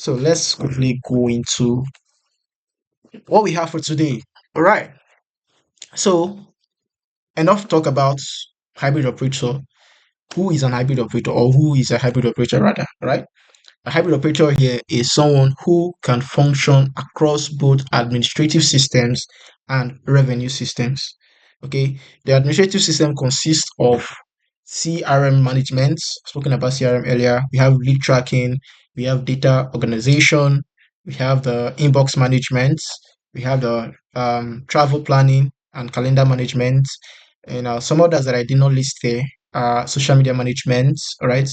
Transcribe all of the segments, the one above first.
So let's quickly go into what we have for today. All right. So enough talk about hybrid operator. Who is an hybrid operator, or who is a hybrid operator rather? Right. A hybrid operator here is someone who can function across both administrative systems and revenue systems. Okay, the administrative system consists of CRM management, spoken about CRM earlier. We have lead tracking, we have data organization, we have the inbox management, we have the travel planning and calendar management, and some others that I did not list there are social media management. All right,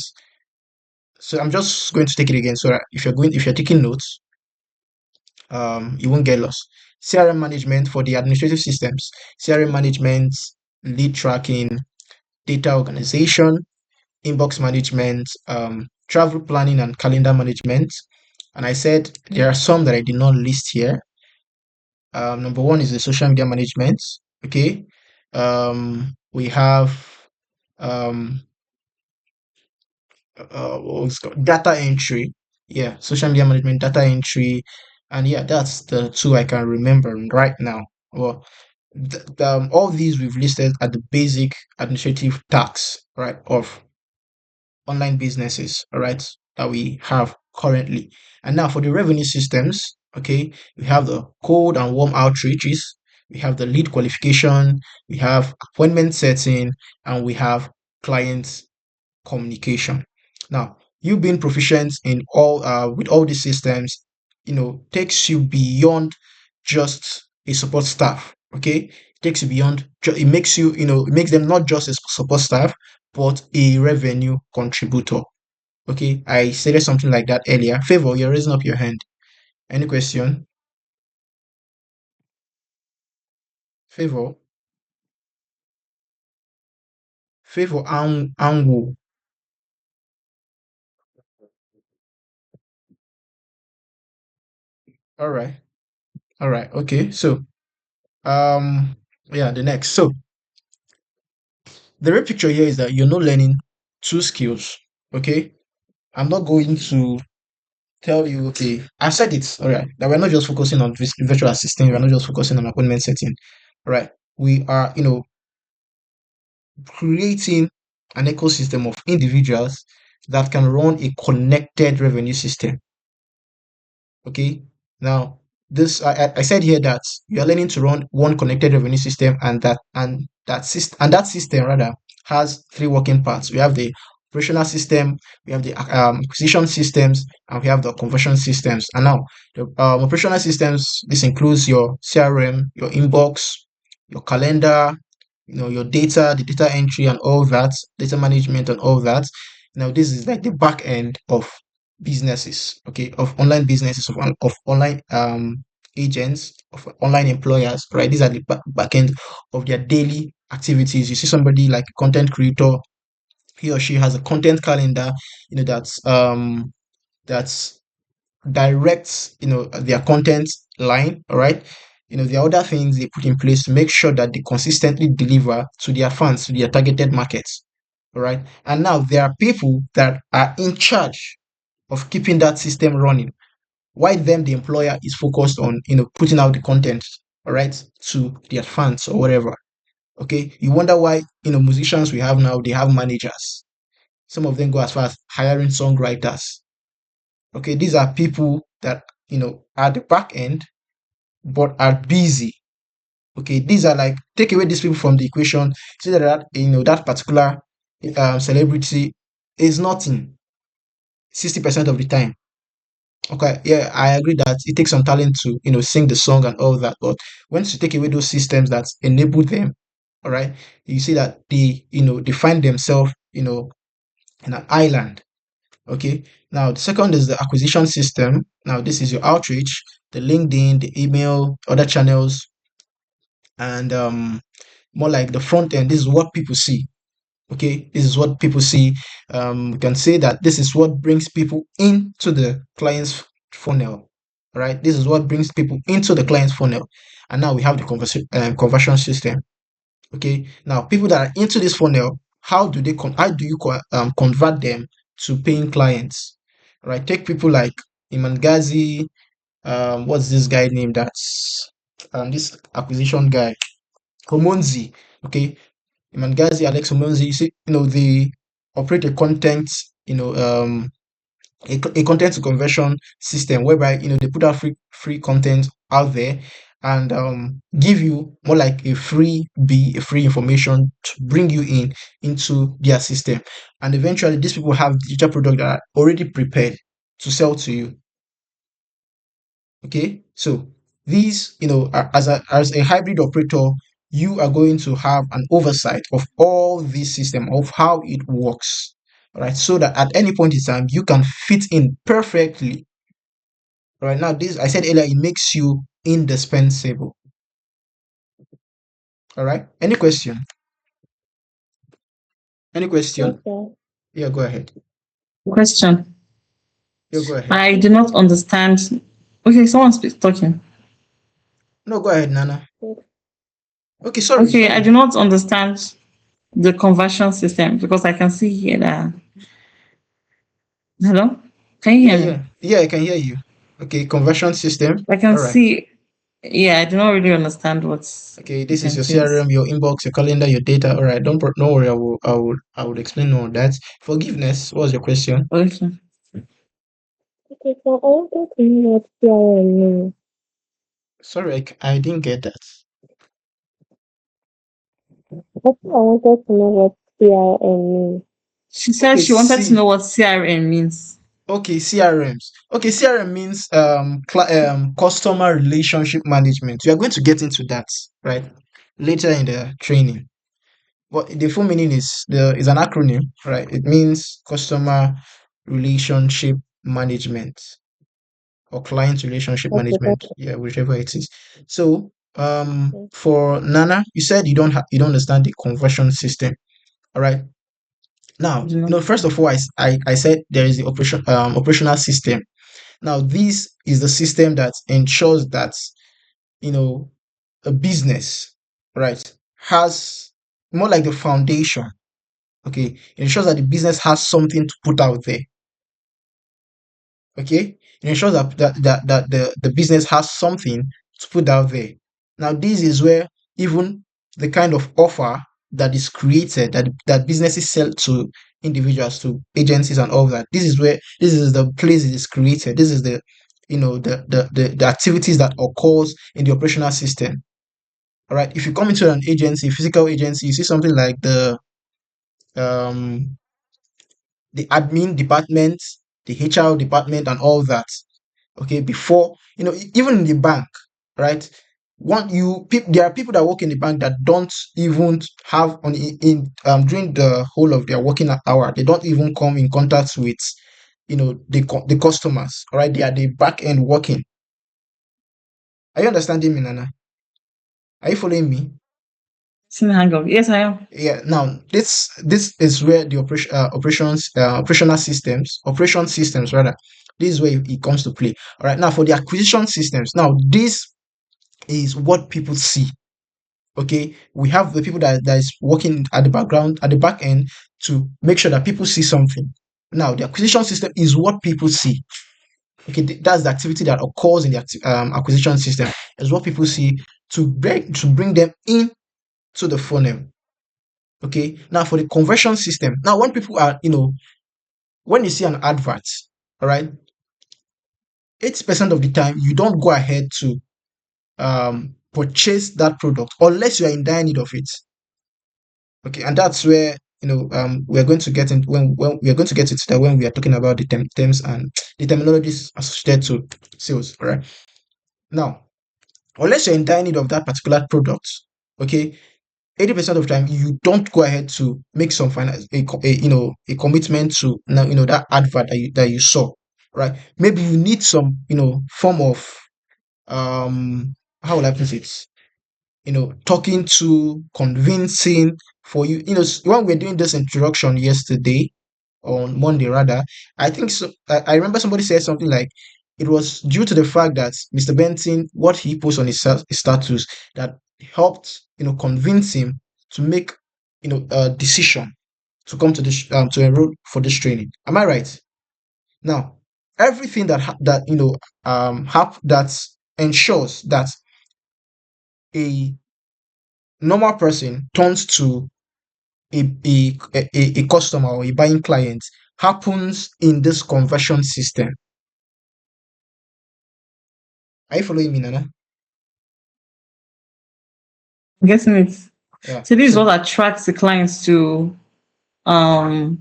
so I'm just going to take it again so that if you're taking notes, you won't get lost. CRM management for the administrative systems, CRM management, lead tracking, data organization, inbox management, travel planning and calendar management. And I said there are some that I did not list here. Number one is the social media management. Okay. We have um, what's it called? Data entry. Yeah, social media management, data entry, and yeah, that's the two I can remember right now. Well, all these we've listed are the basic administrative tasks, right, of online businesses, all right, that we have currently. And now for the revenue systems, okay, we have the cold and warm outreaches, we have the lead qualification, we have appointment setting, and we have client communication. Now, you being proficient in all with all these systems, takes you beyond just a support staff. Okay, it takes you beyond. It makes you, it makes them not just a support staff, but a revenue contributor. Okay, I stated something like that earlier. Favor, you're raising up your hand. Any question? Favor, favor, angu. All right, all right. Okay, so yeah, the next. So the real picture here is that you're not learning two skills. Okay, I'm not going to tell you, okay, I said it, all right, that we're not just focusing on virtual assistant, we're not just focusing on appointment setting, all right. We are, creating an ecosystem of individuals that can run a connected revenue system. Okay. Now, this I said here that you are learning to run one connected revenue system, and that system rather has three working parts. We have the operational system, we have the acquisition systems, and we have the conversion systems. And now, the operational systems, this includes your CRM, your inbox, your calendar, your data, the data entry, and all that, data management, and all that. Now, this is like the back end of businesses, okay, of online businesses, of online agents, of online employers, right? These are the back end of their daily activities. You see somebody like a content creator, he or she has a content calendar, that's directs, their content line, all right. There are other things they put in place to make sure that they consistently deliver to their fans, to their targeted markets, all right. And now there are people that are in charge of keeping that system running. Why them, the employer, is focused on putting out the content, all right, to their fans or whatever. Okay, you wonder why musicians we have now, they have managers. Some of them go as far as hiring songwriters. Okay, these are people that are the back end but are busy. Okay, these are like, take away these people from the equation, see that that particular celebrity is nothing 60% of the time. Okay, yeah, I agree that it takes some talent to, sing the song and all that. But once you take away those systems that enable them, all right, you see that they find themselves, in an island. Okay. Now, the second is the acquisition system. Now, this is your outreach, the LinkedIn, the email, other channels, and more like the front end. This is what people see. Okay, this is what people see. We can say that this is what brings people into the client's funnel. Right, this is what brings people into the client's funnel. And now we have the conversion system. Okay, now people that are into this funnel, how do you convert them to paying clients? Right, take people like Imangazi, what's this guy named? That's this acquisition guy, Homonzi. Okay, Imangazi, Alex Homonzi. You see, they operate a content, you know, um, a content to conversion system whereby they put out free content out there and give you more like a free information to bring you into their system, and eventually these people have digital product that are already prepared to sell to you. Okay, so these, as a hybrid operator, you are going to have an oversight of all this system of how it works. All right, so that at any point in time you can fit in perfectly. All right, now this I said earlier, it makes you indispensable. All right, any question? Any question? Okay. Yeah, go ahead. Question. Yeah, go ahead. I do not understand. Okay, someone speaks talking. No, go ahead, Nana. Okay, sorry, Okay, I sorry. do not understand the conversion system because I can see here that. Hello? Can you Yeah, hear me? yeah, I can hear you. Okay, conversion system. I can All right. see. Yeah, I do not really understand what Okay, it this is your entails. CRM, your inbox, your calendar, your data. All right, don't worry. I will explain all that. Forgiveness. What was your question? Okay. Okay, so I wanted to know what CRM means. Sorry, I didn't get that. That's why I wanted to know what CRM means. She said Okay, she wanted to C. know what CRM means. Okay, CRMs. Okay, CRM means customer relationship management. We are going to get into that right later in the training. But the full meaning is an acronym, right? It means customer relationship management or client relationship Okay, management, that's yeah, whichever it is. So, it. for Nana, you said you don't understand the conversion system. All right. I Now, do not. first of all, I said there is the operational system. Now, this is the system that ensures that you know a business, right, has more like the foundation. Okay, it ensures that the business has something to put out there. Okay, it ensures that the business has something to put out there. Now, this is where even the kind of offer that is created, that businesses sell to individuals, to agencies and all that, this is the place it is created. This is the the activities that occurs in the operational system. All right, if you come into an agency, physical agency, you see something like um the admin department, the HR department, and all that. Okay, before even in the bank, right? There are people that work in the bank that don't even have on in during the whole of their working hour. They don't even come in contact with the customers. All right, they are the back end working. Are you understanding me, Nana? Are you following me? Still hang up. Yes, I am. Yeah, now this is where the operation systems rather, this is where it comes to play. All right, now for the acquisition systems, now this is what people see. Okay, we have the people that is working at the background, at the back end, to make sure that people see something. Now the acquisition system is what people see. Okay, that's the activity that occurs in the acquisition system, is what people see to bring them in to the funnel. Okay, now for the conversion system, now when people are when you see an advert, all right, 80% of the time you don't go ahead to purchase that product unless you are in dire need of it. Okay, and that's where we are going to get into when we are going to get into that when we are talking about the terms and the terminologies associated to sales. All right, now unless you're in dire need of that particular product, okay, 80% of the time you don't go ahead to make some finance a commitment to now that advert that you saw, right? Maybe you need some form of how will I put it, talking to, convincing for you. When we are doing this introduction yesterday, on Monday rather, I think so. I remember somebody said something like it was due to the fact that Mr. Benson, what he posted on his status, that helped convince him to make a decision to come to this to enroll for this training. Am I right? Now, everything that that ensures that a normal person turns to a customer or a buying client happens in this conversion system. Are you following me, Nana? I'm guessing it's Yeah. so this is So what attracts the clients to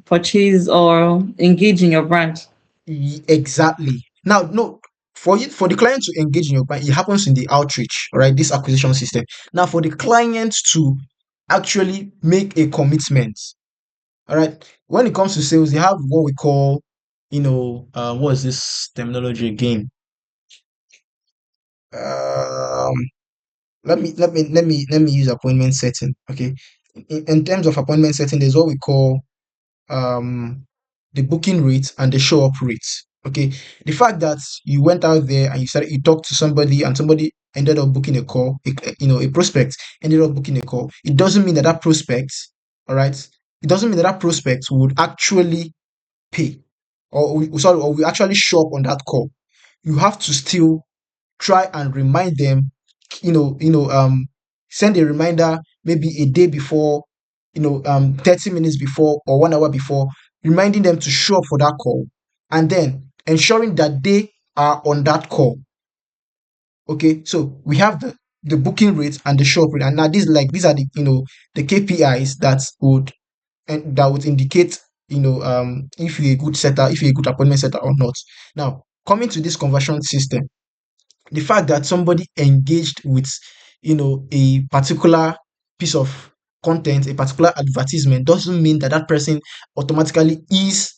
purchase or engage in your brand. exactly. Now, no, for the client to engage in your brand, it happens in the outreach, all right? This acquisition system. Now, for the client to actually make a commitment, all right. When it comes to sales, they have what we call, what is this terminology again? Um, let me use appointment setting. Okay, in terms of appointment setting, there's what we call um the booking rate and the show up rate. Okay, the fact that you went out there and you talked to somebody and somebody ended up booking a call, a prospect ended up booking a call. It doesn't mean that that prospect, all right, it doesn't mean that that prospect would actually pay, or we actually show up on that call. You have to still try and remind them, you know, you know, um, send a reminder maybe a day before, 30 minutes before or 1 hour before, reminding them to show up for that call, and then ensuring that they are on that call. Okay, so we have the booking rate and the show up rate, and now these are the KPIs that would indicate, if you're a good setter, if you're a good appointment setter or not. Now, coming to this conversion system, the fact that somebody engaged with, a particular piece of content, a particular advertisement, doesn't mean that that person automatically is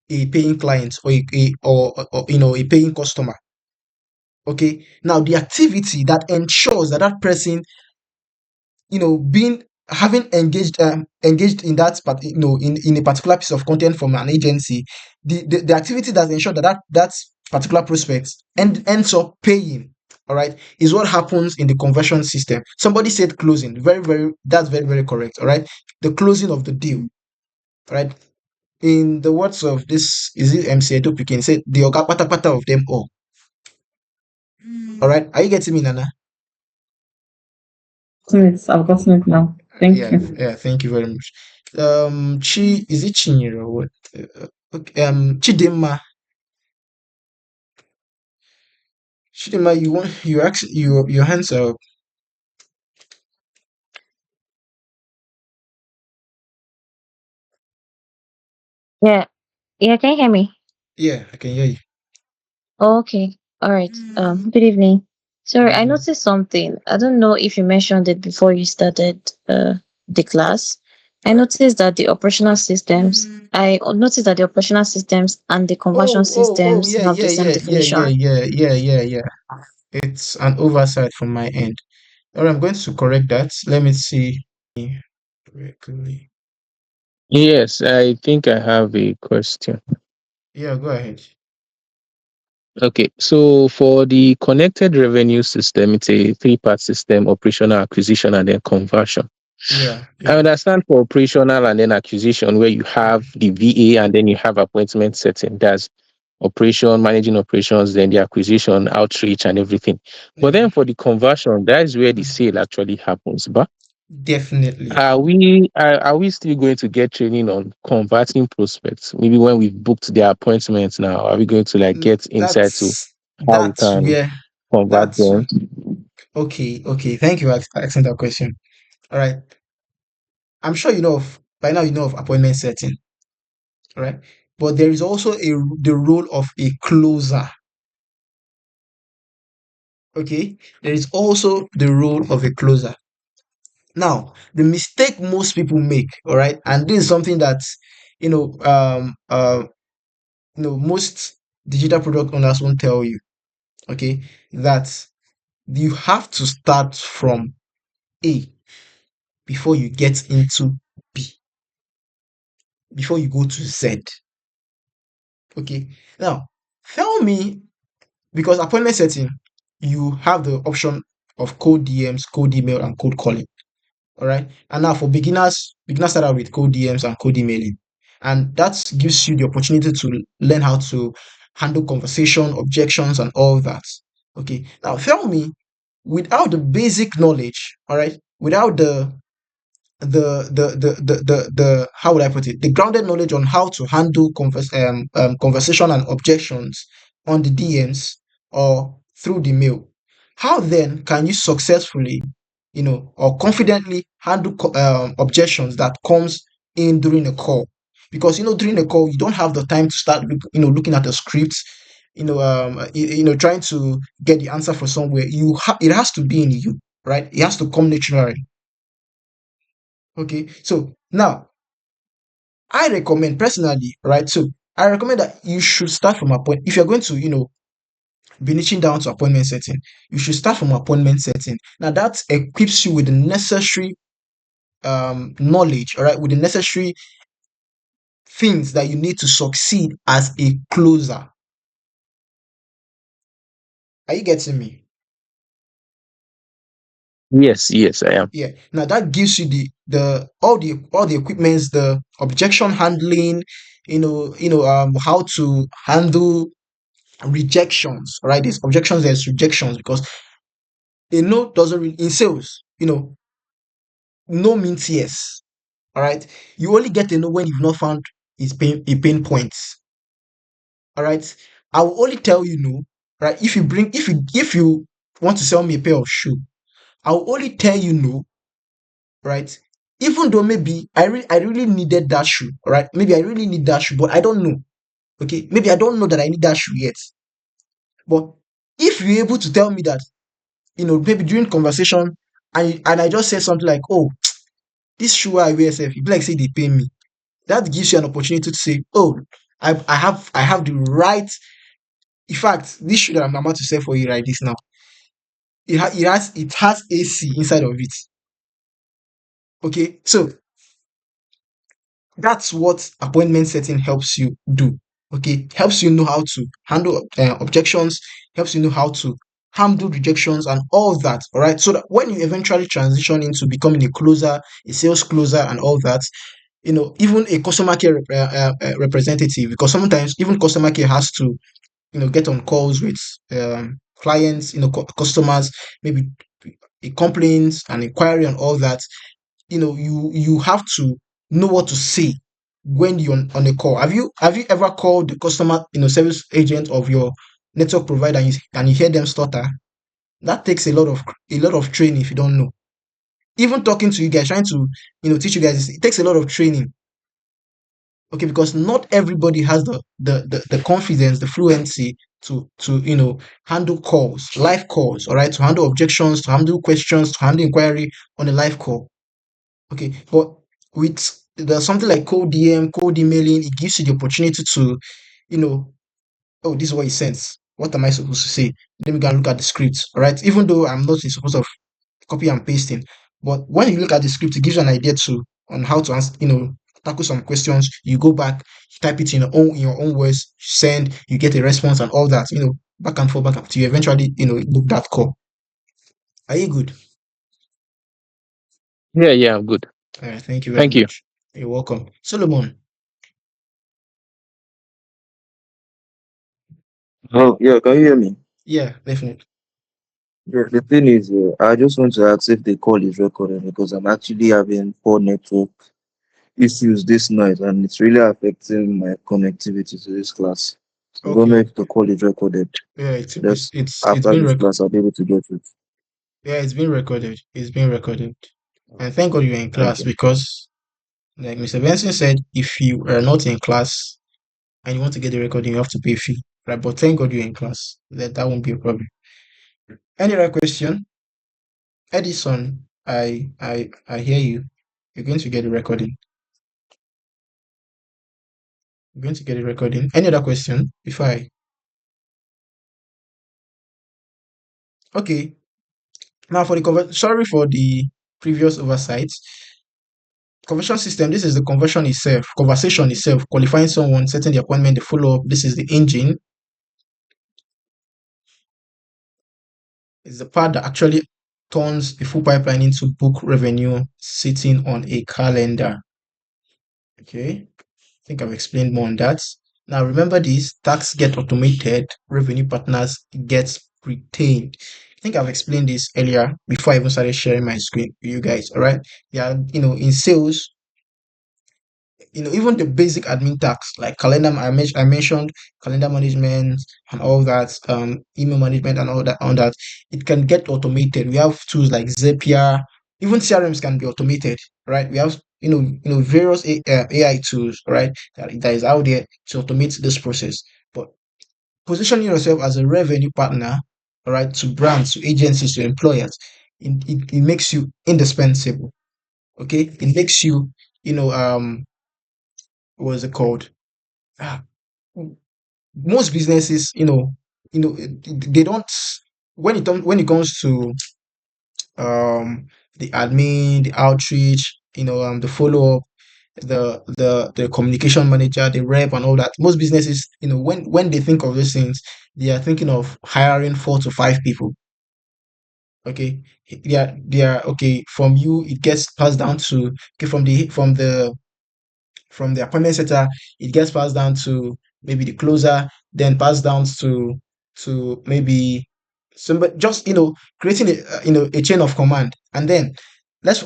a paying client or a paying customer. Okay. Now, the activity that ensures that that person, being having engaged in that part, in a particular piece of content from an agency, the activity that ensure that particular prospect ends up paying, all right, is what happens in the conversion system. Somebody said closing, that's very, very correct, all right. The closing of the deal, right. In the words of this, is it MC Edo Pikin, he said the oga pata pata of them all right. Are you getting me, Nana? I've gotten it now. Thank Yeah, you. yeah, thank you very much. Is it Chinyere or what? Okay, Chidinma. Chidinma, your hands are up. Yeah. Yeah, can you hear me? Yeah, I can hear you. Oh, okay. All right. Good evening. Sorry, Good I evening. noticed something. I don't know if you mentioned it before you started the class. I Right. noticed that the operational systems, I noticed that the operational systems and the conversion Oh, systems yeah, have the yeah, same yeah, yeah, yeah, definition. yeah, yeah, yeah, yeah. It's an oversight from my end. All right, I'm going to correct that. Let me see correctly. Yes, I think I have a question. Yeah, go ahead. Okay, so for the connected revenue system, it's a three-part system: operational, acquisition, and then conversion. Yeah, I yeah, understand for operational and then acquisition, where you have the VA and then you have appointment setting. That's operation, managing operations, then the acquisition, outreach, and everything. But yeah. then for the conversion, that is where the sale actually happens. But Definitely. are we still going to get training on converting prospects? Maybe when we've booked their appointments now, are we going to like Mm, get insight to how we that's can where convert that's them? okay. Thank you for asking that question. All right. I'm sure by now you know of appointment setting, right? But there is also the role of a closer. Okay, there is also the role of a closer. Now, the mistake most people make, all right, and this is something that you know, um, uh, most digital product owners won't tell you. Okay, that you have to start from A before you get into B, before you go to Z. Okay, now tell me. Because appointment setting, you have the option of cold DMs, cold email, and cold calling. All right. And now for beginners start out with cold DMs and cold emailing. And that gives you the opportunity to learn how to handle conversation, objections, and all that. Okay, now tell me, without the basic knowledge, all right, without the how would I put it, the grounded knowledge on how to handle conversation and objections on the DMs or through the mail, how then can you successfully, or confidently handle objections that comes in during a call? Because during a call you don't have the time to start looking at the script, trying to get the answer for somewhere. It has to be in you, right? It has to come naturally. Okay, so now I recommend personally, right? So I recommend that you should start from appointment. If you're going to, be niching down to appointment setting, you should start from appointment setting. Now that equips you with the necessary knowledge, all right, with the necessary things that you need to succeed as a closer. Are you getting me? Yes, yes, I am. Yeah. Now that gives you the equipments, the objection handling, how to handle rejections, right? There's objections, there's rejections, because a no doesn't really, in sales, no means yes. All right. You only get a no when you've not found a pain point. All right. I will only tell you no, right? If you want to sell me a pair of shoe, I will only tell you no, right? Even though maybe I really needed that shoe, all right? Maybe I really need that shoe, but I don't know. Okay, maybe I don't know that I need that shoe yet. But if you're able to tell me that, maybe during conversation, and I just say something like, "Oh, this shoe I wear, sef, e be like say they pay me." That gives you an opportunity to say, "Oh, I have the right. In fact, this shoe that I'm about to sell for you right this now, it has AC inside of it." Okay, so that's what appointment setting helps you do. Okay, helps you know how to handle objections, helps you know how to handle rejections and all that. All right, so that when you eventually transition into becoming a closer, a sales closer, and all that, even a customer care representative, because sometimes even customer care has to get on calls with clients, customers, maybe a complaint, an inquiry, and all that. You have to know what to say when you're on a call. Have you ever called the customer service agent of your network provider, and you hear them stutter? That takes a lot of training. If you don't know, even talking to you guys, trying to teach you guys, it takes a lot of training. Okay, because not everybody has the confidence, the fluency to handle calls, live calls, all right, to handle objections, to handle questions, to handle inquiry on a live call. Okay, but with there's something like cold DM, cold emailing, it gives you the opportunity to, you know, oh, this is what he sends. What am I supposed to say? Let me go and look at the script. All right, even though I'm not supposed to copy and pasting, but when you look at the script, it gives you an idea to on how to answer, tackle some questions. You go back, you type it in your own words, send, you get a response and all that. Back and forth, back and forth. You eventually, book that call. Are you good? Yeah, yeah, I'm good. All right, thank you very Thank you. much. You're welcome, Solomon. Oh, yeah, can you hear me? Yeah, definitely. Yeah, the thing is, I just want to ask if the call is recorded because I'm actually having poor network issues this night and it's really affecting my connectivity to this class. So I don't know Okay. if the call is recorded. Yeah, it's Just it's it's after been this rec- class, I'll be able to get it. yeah, it's been recorded. It's been recorded. And thank God you're in class, Okay. because, like Mr. Benson said, if you are not in class and you want to get the recording, you have to pay a fee. Right? But thank God you're in class. That won't be a problem. Any other question? Edison, I hear you. You're going to get the recording. You're going to get the recording. Any other question before I okay. Now for the sorry for the previous oversight. Conversion system, this is the conversation itself, qualifying someone, setting the appointment, the follow-up. This is the engine. It's the part that actually turns the full pipeline into book revenue sitting on a calendar. Okay, I think I've explained more on that. Now remember this, tasks get automated, revenue partners get retained. I think I've explained this earlier before I even started sharing my screen with you guys. All right. Yeah, in sales, even the basic admin tasks like calendar, I mentioned calendar management and all that, email management and all that, it can get automated. We have tools like Zapier, even CRMs can be automated, right? We have various AI tools, right, that is out there to automate this process. But positioning yourself as a revenue partner, all right, to brands, to agencies, to employers, it makes you indispensable. Okay, it makes you, what's it called? Ah, most businesses, they don't, when it comes to um the admin, the outreach, the follow up, the communication manager, the rep, and all that. Most businesses, when they think of these things, they are thinking of hiring 4 to 5 people. Okay, they are okay. From you, it gets passed down to, okay, from the appointment setter, it gets passed down to maybe the closer, then passed down to maybe somebody, just creating a chain of command. And then let's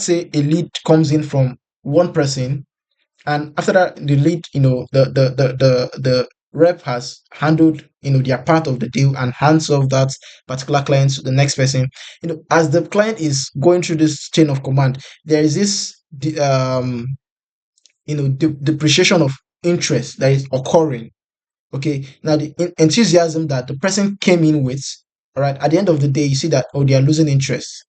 say a lead comes in from one person, and after that, the lead, the rep has handled, their part of the deal and hands off that particular client to the next person. As the client is going through this chain of command, there is this depreciation of interest that is occurring. Okay, now the enthusiasm that the person came in with, all right, at the end of the day, you see that, oh, they are losing interest.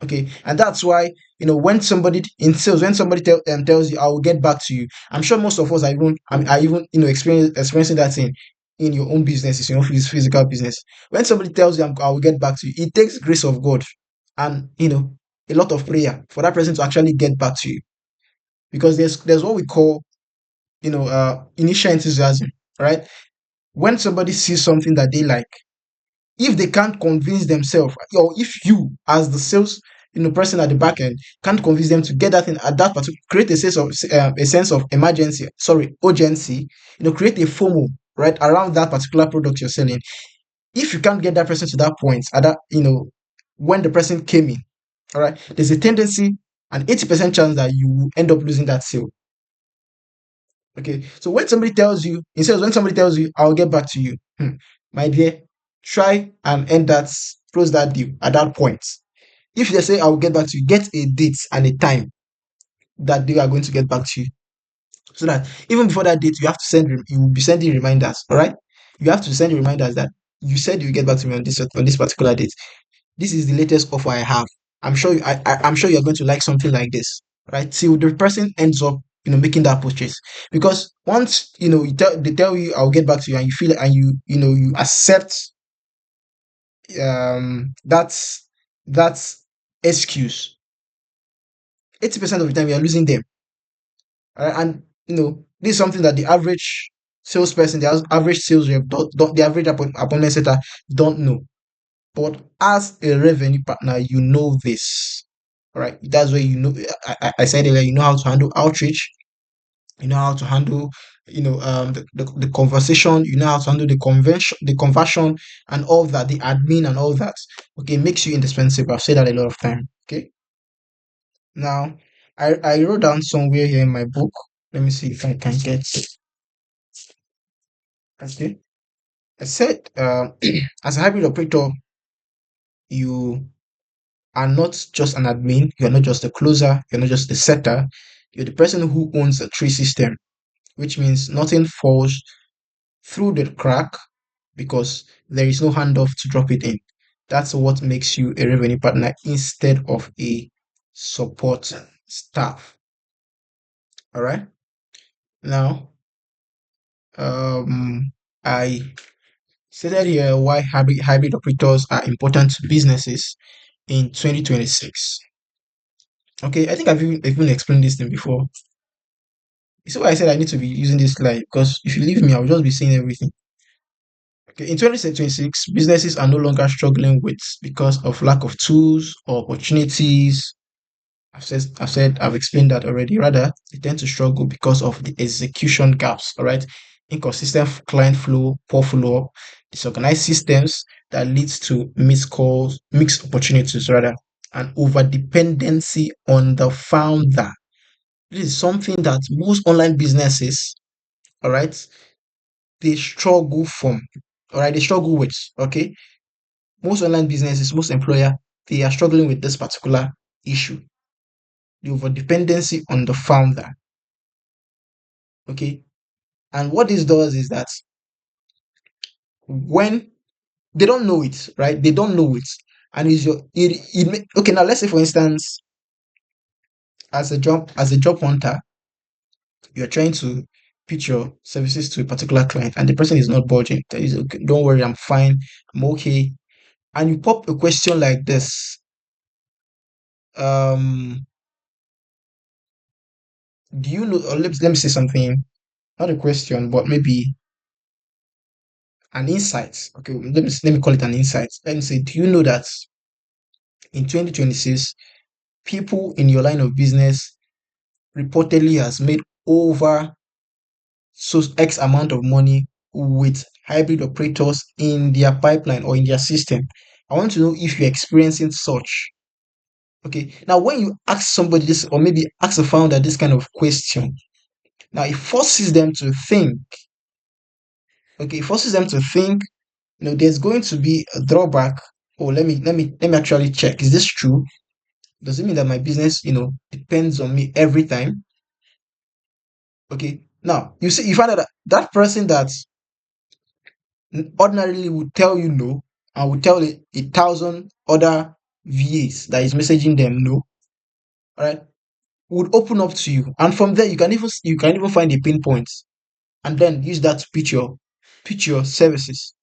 Okay, and that's why, when somebody in sales, when somebody tells you, I will get back to you. I'm sure most of us are even experiencing that in your own businesses, in your physical business. When somebody tells you, I will get back to you, it takes grace of God and a lot of prayer for that person to actually get back to you, because there's what we call, initial enthusiasm, right? When somebody sees something that they like, if they can't convince themselves, or if you as the sales person at the back end can't convince them to get that thing at that particular, create a sense of emergency, sorry, urgency, create a FOMO right around that particular product you're selling. If you can't get that person to that point at that, when the person came in, all right, there's a tendency, an 80% chance that you will end up losing that sale. Okay, so when somebody tells you, I'll get back to you, my dear, try and close that deal at that point. If they say, I'll get back to you, get a date and a time that they are going to get back to you. So that even before that date, you will be sending reminders, all right? You have to send reminders that you said you get back to me on this particular date. This is the latest offer I have. I'm sure you're going to like something like this, right? Till the person ends up, making that purchase. Because once, they tell you, I'll get back to you, and you feel it, and you accept that's excuse, 80% of the time you are losing them. And this is something that the average salesperson, the average sales rep, the average appointment setter don't know. But as a revenue partner, you know this. All right. That's where I said earlier, you know how to handle outreach, you know how to handle, the conversation, you know how to handle the conversion and all that, the admin and all that. Okay, makes you indispensable. I've said that a lot of time. Okay. Now I wrote down somewhere here in my book. Let me see if I can get it. Okay. I said, as a hybrid operator, you are not just an admin, you're not just a closer, you're not just the setter, you're the person who owns the tree system, which means nothing falls through the crack because there is no handoff to drop it in. That's what makes you a revenue partner instead of a support staff. All right. Now, I stated here why hybrid operators are important to businesses in 2026. Okay, I think I've even explained this thing before. You see why I said I need to be using this slide? Because if you leave me, I'll just be saying everything. Okay, in 2026, businesses are no longer struggling with because of lack of tools or opportunities. I've explained that already. Rather, they tend to struggle because of the execution gaps. All right, inconsistent client flow, poor follow-up, disorganized systems that leads to missed calls, mixed opportunities rather, and over dependency on the founder. This is something that most online businesses, all right, they struggle from, all right, they struggle with, okay? Most online businesses, most employer, they are struggling with this particular issue, the over dependency on the founder, okay? And what this does is that when they don't know it, right? They don't know it. And is your okay, now let's say for instance, as a job hunter, you're trying to pitch your services to a particular client and the person is not budging. That is okay, don't worry, I'm fine, I'm okay. And you pop a question like this. Um, do you know, or let me say something, not a question, but maybe an insight. Okay, let me call it an insight. Let me say, do you know that in 2026, people in your line of business reportedly has made over so X amount of money with hybrid operators in their pipeline or in their system. I want to know if you're experiencing such. Okay. Now, when you ask somebody this, or maybe ask a founder this kind of question, now it forces them to think. Okay, it forces them to think. There's going to be a drawback. Oh, let me actually check. Is this true? Does it mean that my business, depends on me every time? Okay. Now you see, you find out that that person that ordinarily would tell you no and would tell a thousand other VAs that is messaging them no, right? Would open up to you, and from there you can even find a pinpoint and then use that to pitch your services.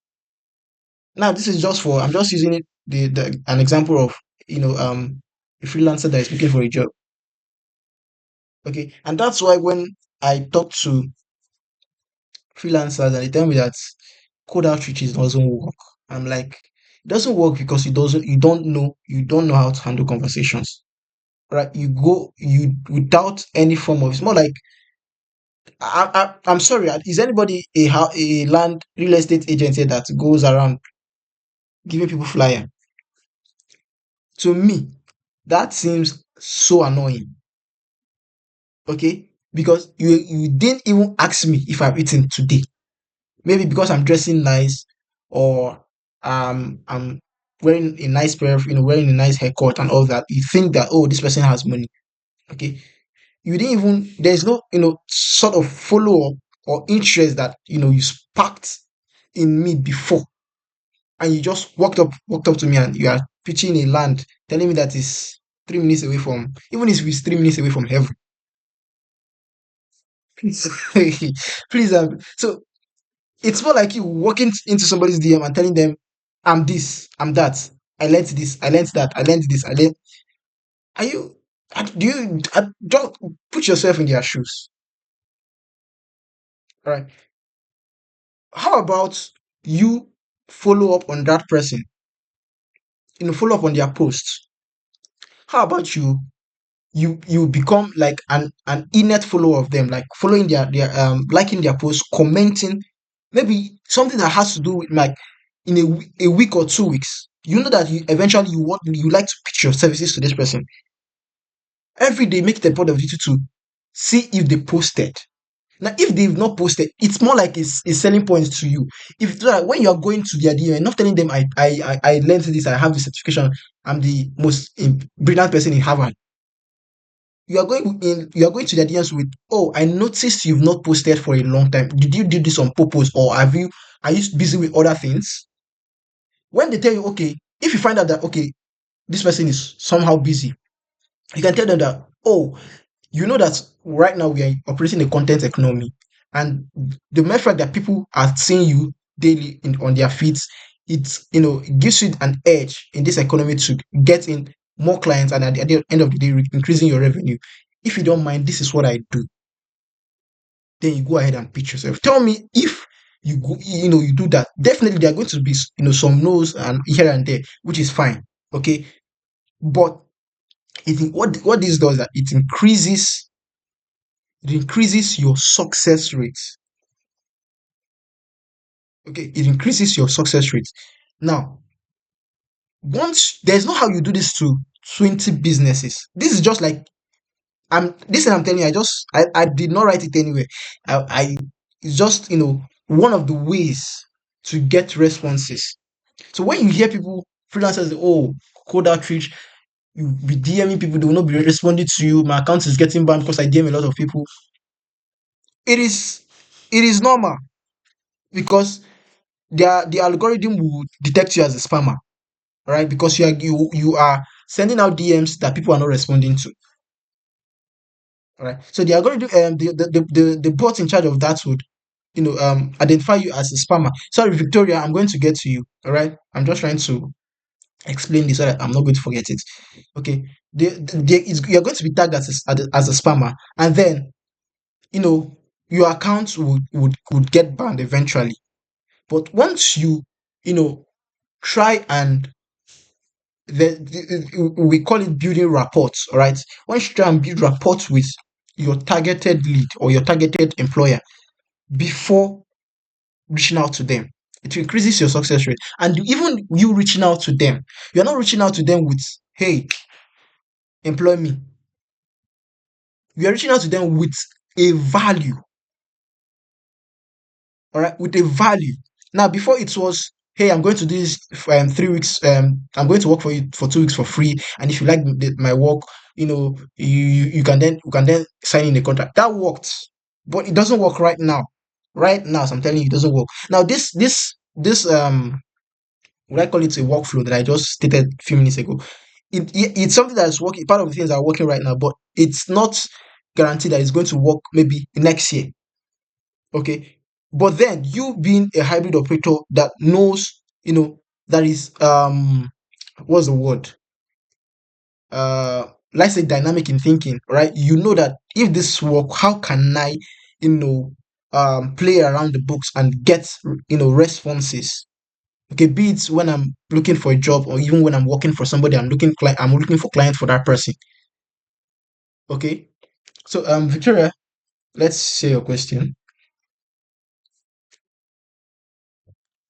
Now this is just for I'm just using it the an example of a freelancer that is looking for a job. Okay, and that's why when I talk to freelancers and they tell me that code outreaches doesn't work. I'm like, it doesn't work because you don't know how to handle conversations. Right? You go you without any form of it's more like I'm sorry, is anybody a land real estate agent here that goes around giving people flyer? To me, that seems so annoying. Okay? Because you didn't even ask me if I've eaten today. Maybe because I'm dressing nice or I'm wearing a nice pair of, wearing a nice haircut and all that. You think that, oh, this person has money. Okay. You didn't even there's no, sort of follow up or interest that you sparked in me before. And you just walked up to me and you are pitching a land, telling me that is 3 minutes away from even if it's 3 minutes away from heaven. Please. Please so it's more like you walking into somebody's DM and telling them, I'm this, I'm that. I learned this, I learned that, I learned this, I learned. Are you, do you, don't put yourself in their shoes. All right. How about you follow up on that person, follow up on their posts? How about you become like an innate follower of them, like following their liking their posts, commenting, maybe something that has to do with like in a week or 2 weeks. You know that you eventually you like to pitch your services to this person. Every day make it a point of duty to see if they posted. Now, if they've not posted, it's more like a selling point to you. If so that when you are going to their DM, you're not telling them I learned this, I have this certification, I'm the most brilliant person in Harvard. You are going to their DMs with, oh, I noticed you've not posted for a long time. Did you do this on purpose or are you busy with other things? When they tell you, okay, if you find out that okay, this person is somehow busy, you can tell them that, oh, you know that right now we are operating a content economy, and the mere fact that people are seeing you daily on their feeds, it gives you an edge in this economy to get in more clients, and at the end of the day, increasing your revenue. If you don't mind, this is what I do. Then you go ahead and pitch yourself. Tell me if you do that. Definitely, there are going to be some no's and here and there, which is fine. Okay, but what this does that it increases your success rate. Okay, it increases your success rate. Now, once there's no how you do this to 20 businesses. This is just like this thing I'm telling you, I did not write it anywhere. I it's just one of the ways to get responses. So when you hear people freelancers say, oh, cold outreach, you be DMing people, they will not be responding to you. My account is getting banned because I DM a lot of people. It is it is normal because the algorithm will detect you as a spammer, right? Because you are sending out DMs that people are not responding to. All right. So the algorithm, the bot in charge of that would, identify you as a spammer. Sorry, Victoria, I'm going to get to you. All right. I'm just trying to explain this so that I'm not going to forget it. Okay. You're going to be tagged as a spammer, and then you know your account would get banned eventually. But once you know try and we call it building rapports, all right? Once you try and build rapports with your targeted lead or your targeted employer before reaching out to them, it increases your success rate. And even you reaching out to them, you're not reaching out to them with, hey, employ me. You're reaching out to them with a value, all right, with a value. Now, before it was, hey, I'm going to do this for 3 weeks. I'm going to work for you for 2 weeks for free, and if you like my work, you can then sign in a contract. That worked, but it doesn't work right now. Right now, so I'm telling you, it doesn't work. Now, this what I call it a workflow that I just stated a few minutes ago. It's something that's working. Part of the things that are working right now, but it's not guaranteed that it's going to work maybe next year. Okay. But then you being a hybrid operator that knows, that is what's the word? Let's say dynamic in thinking, right? You know that if this work, how can I, you know, play around the books and get, responses. Okay, be it when I'm looking for a job or even when I'm working for somebody, I'm looking for clients for that person. Okay. So Victoria, let's say your question.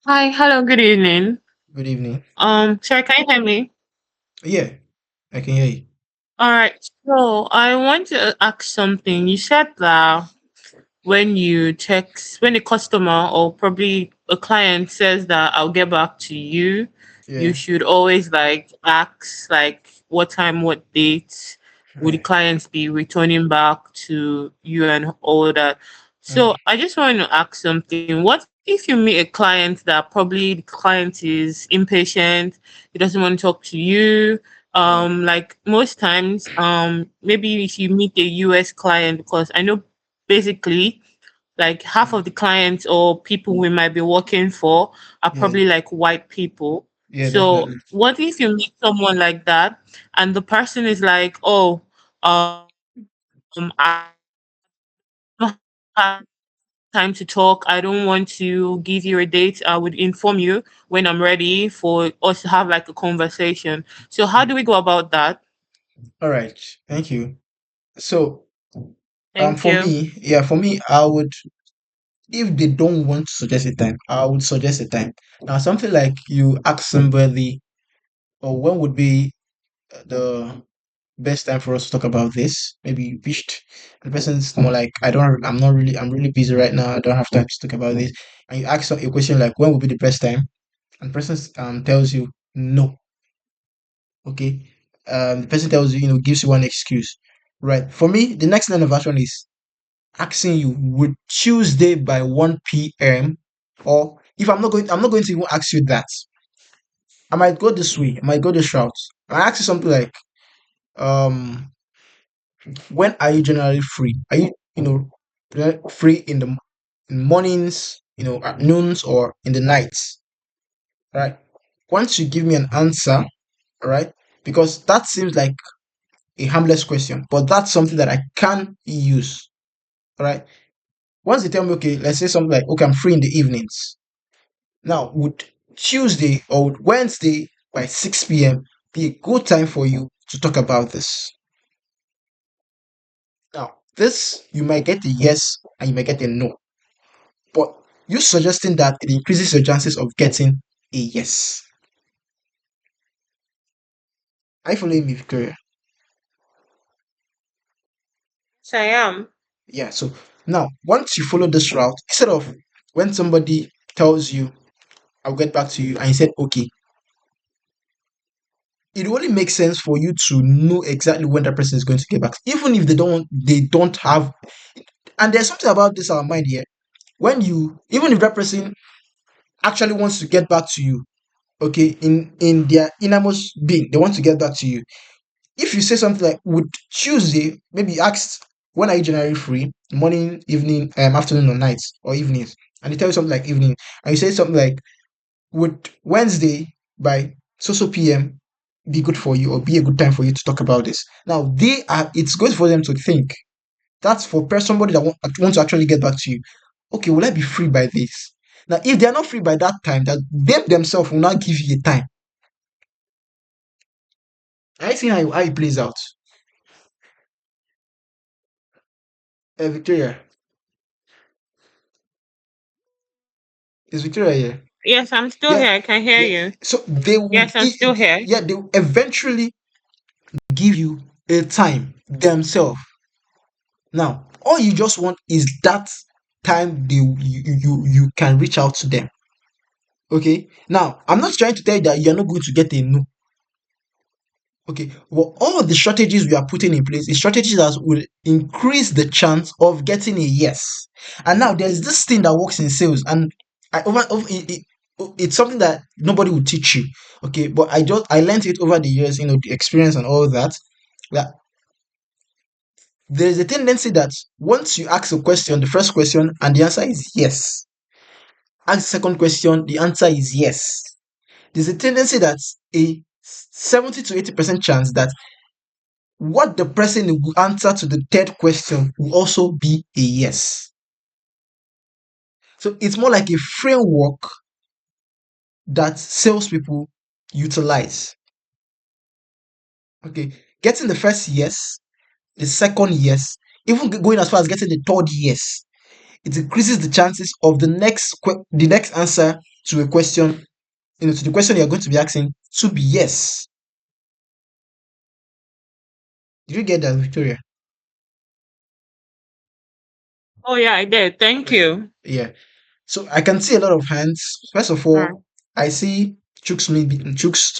Hi, hello, good evening. Good evening. Sorry, can you hear me? Yeah, I can hear you. All right. So I want to ask something. You said that when a customer or probably a client says that I'll get back to you, you Yeah. should always like ask like what time, what date would the Right. clients be returning back to you and all that. So Right. I just want to ask something. What if you meet a client that probably the client is impatient, he doesn't want to talk to you? Yeah. Like most times, maybe if you meet a US client, because I know basically like half Mm. of the clients or people we might be working for are Yeah. probably like white people. Yeah, So definitely. what if you meet someone like that and the person is like, oh, I don't have time to talk. I don't want to give you a date. I would inform you when I'm ready for us to have like a conversation. So how do we go about that? All right. Thank you. So, Thank for you. me, yeah, for me, I would, if they don't want to suggest a time, I would suggest a time. Now, something like you ask somebody, or when would be the best time for us to talk about this? Maybe you pitched, and the person's more like, I'm really busy right now. I don't have time to talk about this. And you ask a question like, when would be the best time? And the person tells you no. Okay. The person tells you, gives you one excuse. Right. For me, the next line of action is asking you, would Tuesday by 1 p.m., or if I'm not going to even ask you that. I might go this way, I might go this route. I ask you something like, um, when are you generally free? Are you, free in mornings, at noons or in the nights? Right. Once you give me an answer, right, because that seems like a harmless question, but that's something that I can use. All right. Once they tell me, okay, let's say something like, okay, I'm free in the evenings. Now, would Tuesday or would Wednesday by 6 p.m. be a good time for you to talk about this? Now, this you might get a yes and you might get a no. But You suggesting that it increases your chances of getting a yes. Are you following me, Victoria? Yes, I am. Yeah. So now, once you follow this route, instead of when somebody tells you, "I'll get back to you," and you said, "Okay," it only makes sense for you to know exactly when that person is going to get back, even if they don't have. And there's something about this our mind here. When you, even if that person actually wants to get back to you, okay, in their innermost being, they want to get back to you. If you say something like, "Would Tuesday," maybe you asked, "When are you generally free? Morning, evening, afternoon, or night, or evenings?" And they tell you something like evening, and you say something like, "Would Wednesday by so PM be good for you, or be a good time for you to talk about this?" Now they are. It's good for them to think. That's for somebody that wants to actually get back to you. Okay, will I be free by this? Now, if they are not free by that time, that them themselves will not give you a time. I see how it plays out. Victoria, is Victoria here? Yes, I'm still Yeah, here. I can hear yeah. you. So they would, Yes, I'm still here. yeah, they will eventually give you a time themselves. Now, all you just want is that time you can reach out to them. Okay. Now, I'm not trying to tell you that you're not going to get a no. Okay, well, all the strategies we are putting in place is strategies that will increase the chance of getting a yes. And now there's this thing that works in sales, and it's something that nobody will teach you. Okay, but I learned it over the years, the experience and all that. That there's a tendency that once you ask a question, the first question, and the answer is yes. Ask the second question, the answer is yes. There's a tendency that a 70 to 80% chance that what the person will answer to the third question will also be a yes. So it's more like a framework that salespeople utilize. Okay, getting the first yes, the second yes, even going as far as getting the third yes, it increases the chances of the next answer to a question, to the question you're going to be asking, to be yes. Did you get that, Victoria? Oh yeah, I did. Thank Okay. you. Yeah. So I can see a lot of hands. First of All right. all, I see Chooks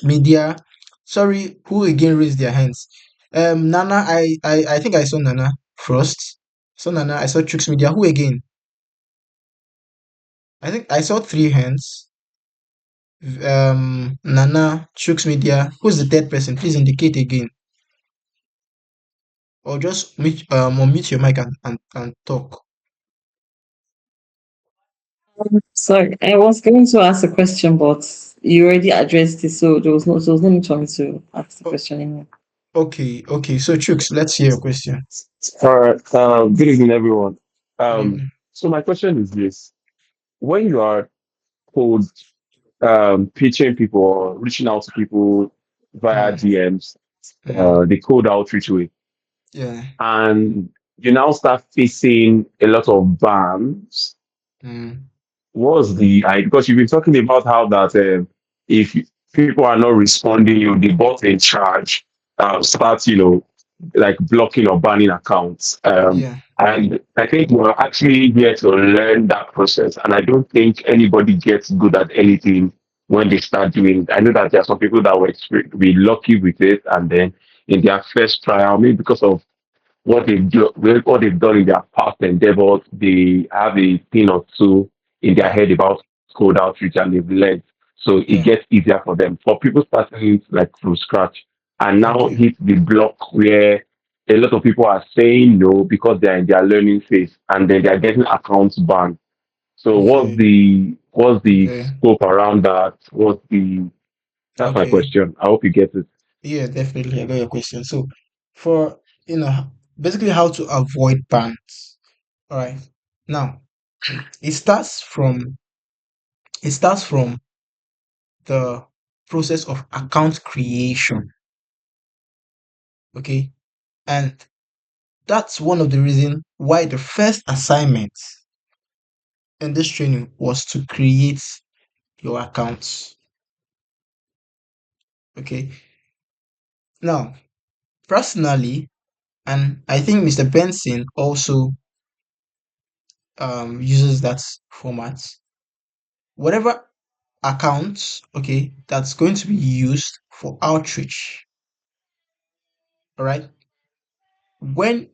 Media. Sorry, who again raised their hands? Nana, I think I saw Nana first. So Nana, I saw Chooks Media. Who again? I think I saw three hands. Nana, Chooks Media. Who's the third person? Please indicate again, or just unmute your mic and talk. Sorry, I was going to ask a question, but you already addressed it, so there was no need for me to ask the Oh, question anymore. okay, okay. So Chooks, let's hear your question. All right. Good evening, everyone. Good evening. So my question is this: when you are cold pitching people or reaching out to people via Mm, DMs, mm, the cold outreach way, yeah. and you now start facing a lot of bans, Mm, what's the I because you've been talking about how that if people are not responding, you the bot in charge starts like blocking or banning accounts. yeah. And I think we're actually here to learn that process. And I don't think anybody gets good at anything when they start doing it. I know that there are some people that were be lucky with it, and then in their first trial, maybe because of what they've done in their past endeavors, they have a thing or two in their Yeah. head about code outreach and they've learned. So it Yeah. gets easier for them. For people starting like from scratch and now Okay. hit the block where a lot of people are saying no because they're in their learning phase and then they're getting accounts banned. So Okay. what's the Okay. scope around that? That's my Okay. question. I hope you get it. Yeah, definitely. I got your question. So, for basically how to avoid bans. All right. Now, it starts from it starts from the process of account creation. Okay, and that's one of the reasons why the first assignment in this training was to create your accounts. Okay. Now, personally, and I think Mr. Benson also uses that format. Whatever accounts, okay, that's going to be used for outreach, all right? When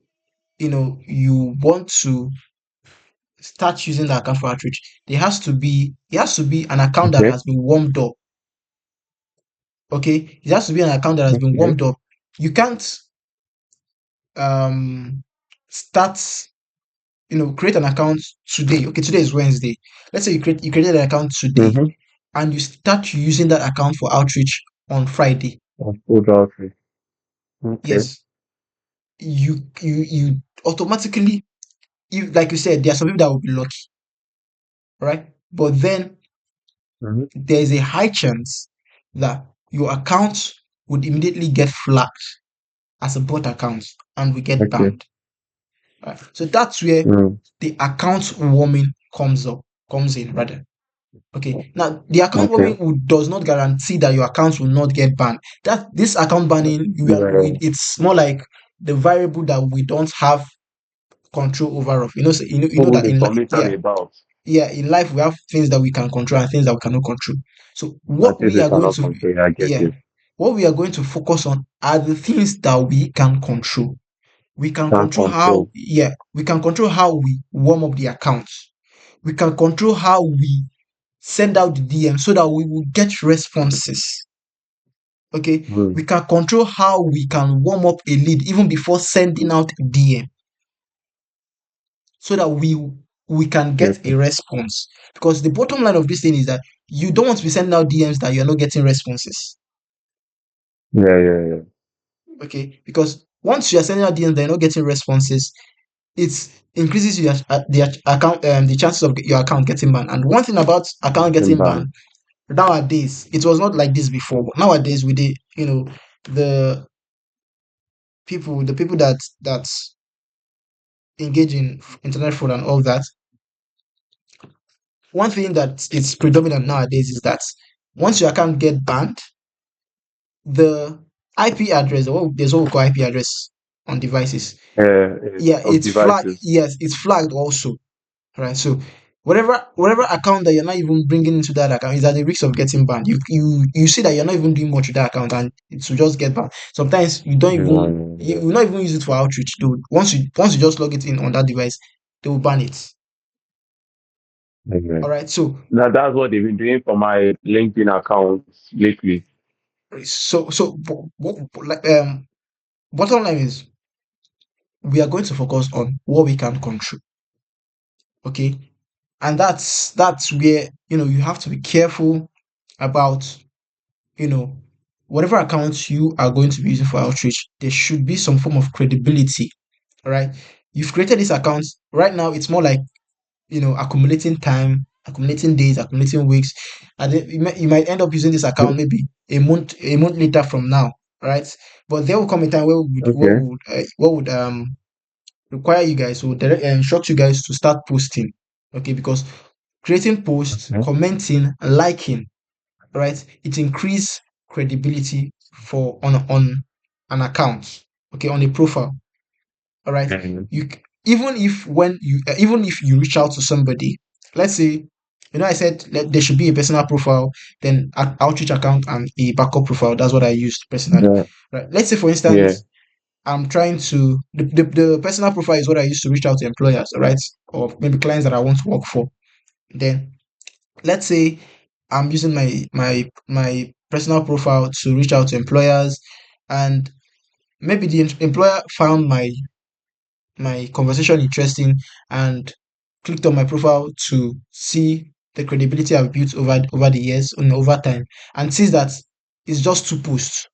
you want to start using the account for outreach, it has to be an account that Okay. has been warmed up. Okay, it has to be an account that has been Okay. warmed up. You can't um start create an account today. Okay, today is Wednesday. Let's say you created an account today Mm-hmm. and you start using that account for outreach on Friday. Food outreach. Okay. Yes, you automatically, like you said, there are some people that will be lucky, right? But then Mm-hmm. there is a high chance that your account would immediately get flagged as a bot account and will get Okay. banned. Right? So that's where Mm. the account warming comes in rather. Okay. Now the account Okay. warming does not guarantee that your account will not get banned. That this account banning, Yeah. it's more like the variable that we don't have control over of. So you know that Nobody commission yeah, about. yeah, in life we have things that we can control and things that we cannot control. So I what think we we are going cannot to control. I get yeah, you. what we are going to focus on are the things that we can control. We can Can't control how control. yeah, we can control how we warm up the accounts. We can control how we send out the DM so that we will get responses. Okay, Mm. we can control how we can warm up a lead even before sending out a DM so that we can get a Okay. response. Because the bottom line of this thing is that you don't want to be sending out DMs that you're not getting responses. Yeah, yeah, yeah. Okay, because once you are sending out DMs that you're not getting responses, it increases the chances of your account getting banned. And one thing about account Getting getting banned. banned nowadays, it was not like this before, but nowadays with the the people that engage in internet fraud and all that, one thing that is predominant nowadays is that once your account get banned, the IP address, there's what we call IP address on devices. Yeah, Of it's flagged. devices. Yes, it's flagged also. Right. So whatever account that you're not even bringing into that account is at the risk of getting banned. You see that you're not even doing much with that account and it will just get banned. Sometimes you Yeah. will not even use it for outreach. Though once you just log it in on that device, they will ban it. Okay. All right. So That's what they've been doing for my LinkedIn accounts lately. like bottom line is we are going to focus on what we can control. Okay, and that's where you have to be careful about you know, whatever accounts you are going to be using for outreach, there should be some form of credibility. All right. You've created this account. Right now, it's more like, accumulating time, accumulating days, accumulating weeks. And then you might end up using this account maybe a month later from now. Right. But there will come a time where Okay. what would require you guys, or direct instruct you guys to start posting. Okay. Because creating posts, Okay. commenting, and liking, right? It increase credibility for on an account, okay, on a profile. All right. Mhm. Even if you reach out to somebody, let's say, I said there should be a personal profile, then an outreach account and a backup profile. That's what I used personally. Yeah. Right. Let's say, for Yeah. instance, I'm trying to the personal profile is what I used to reach out to employers, all right, or maybe clients that I want to work for. Then let's say I'm using my personal profile to reach out to employers, and maybe the employer found my conversation interesting and clicked on my profile to see the credibility I've built over the years and over time, and sees that it's just two posts,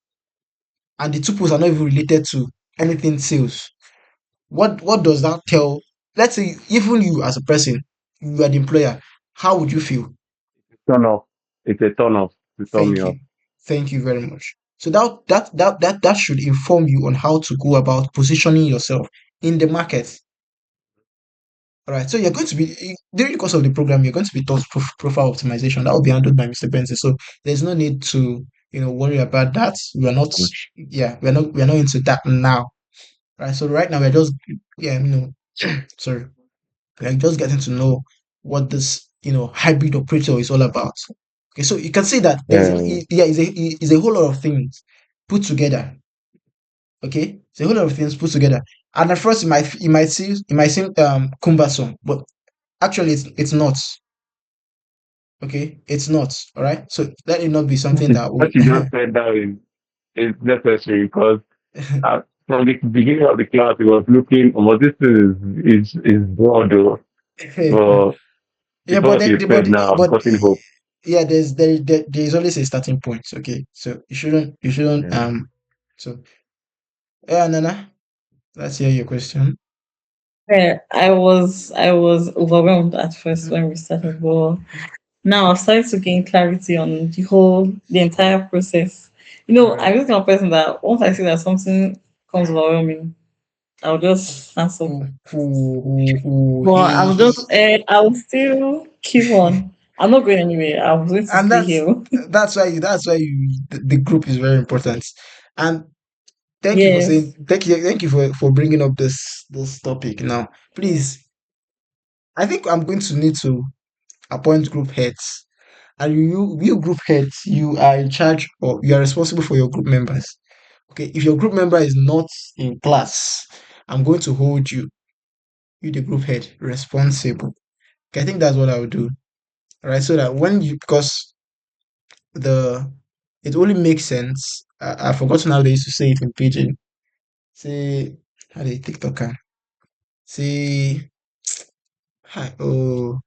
and the two posts are not even related to anything sales. What does that tell? Let's say even you as a person, you are the employer, how would you feel? Turn off. It's a turn off to turn me Thank off. you. Thank you very much. So that should inform you on how to go about positioning yourself in the market. All right. So you're going to be during the course of the program, you're going to be taught profile optimization. That will be handled by Mr. Benson. So there's no need to worry about that. We're not. Yeah, we're not into that now. Right. So right now we're just yeah sorry, we're just getting to know what this hybrid operator is all about. Okay. So you can see that there's Mm. yeah is a whole lot of things put together. Okay, it's a whole lot of things put together. And at first, it might seem cumbersome, but actually, it's not. Okay, it's not. All right. So let it not be something that What will. you just said now is necessary because from the beginning of the class, he was looking, oh, this is broad, though. But Yeah, with but what then, you said now, I'm getting hope. yeah, there's always a starting point. Okay, so you shouldn't Mm. so yeah, Nana, let's hear your question. Yeah, I was overwhelmed at first when we started, but now I've started to gain clarity on the entire process. All right. I'm just kind of person that once I see that something comes overwhelming, I'll just answer. But He, I'll still keep on. I'm not going anywhere. I'm going to and stay that's here. the group is very important. And Yes. thank you for bringing up this topic. Now, please, I think I'm going to need to appoint group heads. And you group heads, you are in charge or you are responsible for your group members. Okay, if your group member is not in class, I'm going to hold you the group head, responsible. Okay, I think that's what I would do. All right, so that because the it only makes sense. I've forgotten how they used to say it in pidgin. Say how they TikToker. Say hi. Oh,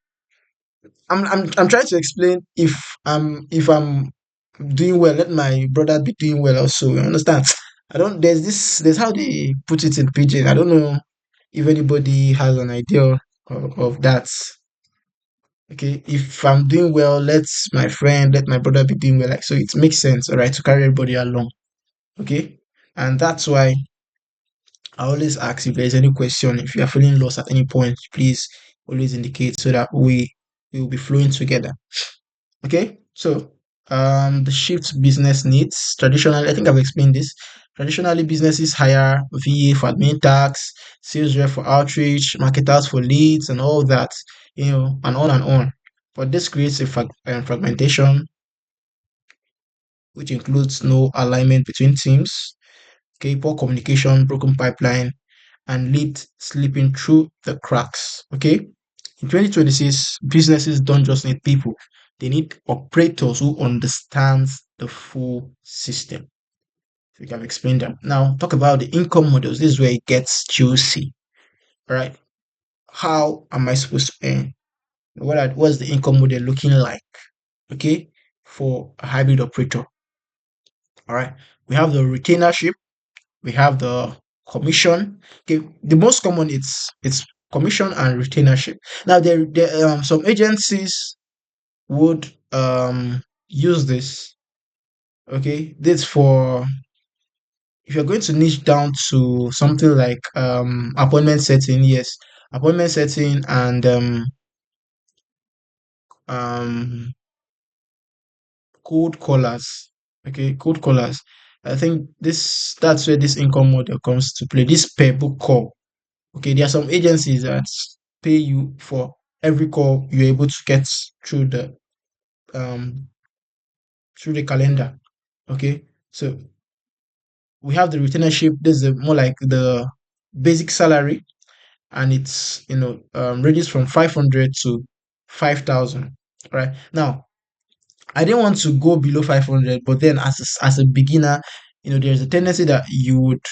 I'm trying to explain if I'm doing well, let my brother be doing well also. You understand? I don't. There's how they put it in pidgin. I don't know if anybody has an idea of that. Okay, if I'm doing well, let my brother be doing well. Like so, it makes sense, all right, to carry everybody along. Okay, and that's why I always ask if there's any question. If you are feeling lost at any point, please always indicate so that we will be flowing together. Okay, so the shift business needs traditionally, I think I've explained this. Traditionally, businesses hire VA for admin tasks, sales rep for outreach, marketers for leads, and all that, and on and on. But this creates a fragmentation, which includes no alignment between teams, okay, poor communication, broken pipeline, and lead slipping through the cracks. Okay, in 2026, businesses don't just need people; they need operators who understands the full system. We can explain that. Now, talk about the income models. This is where it gets juicy. All right, how am I supposed to earn? What's the income model looking like? Okay, for a hybrid operator. All right, we have the retainership, we have the commission. Okay, the most common it's commission and retainership. Now there some agencies would use this. Okay, this for if you're going to niche down to something like appointment setting, yes, appointment setting and um cold callers. Okay, cold callers. I think that's where this income model comes to play. This per book call. Okay, there are some agencies that pay you for every call you're able to get through um the calendar. Okay, so we have the retainership. This is more like the basic salary, and it's ranges from 500 to 5,000. Right now, I didn't want to go below 500, but then as a beginner, there's a tendency that you would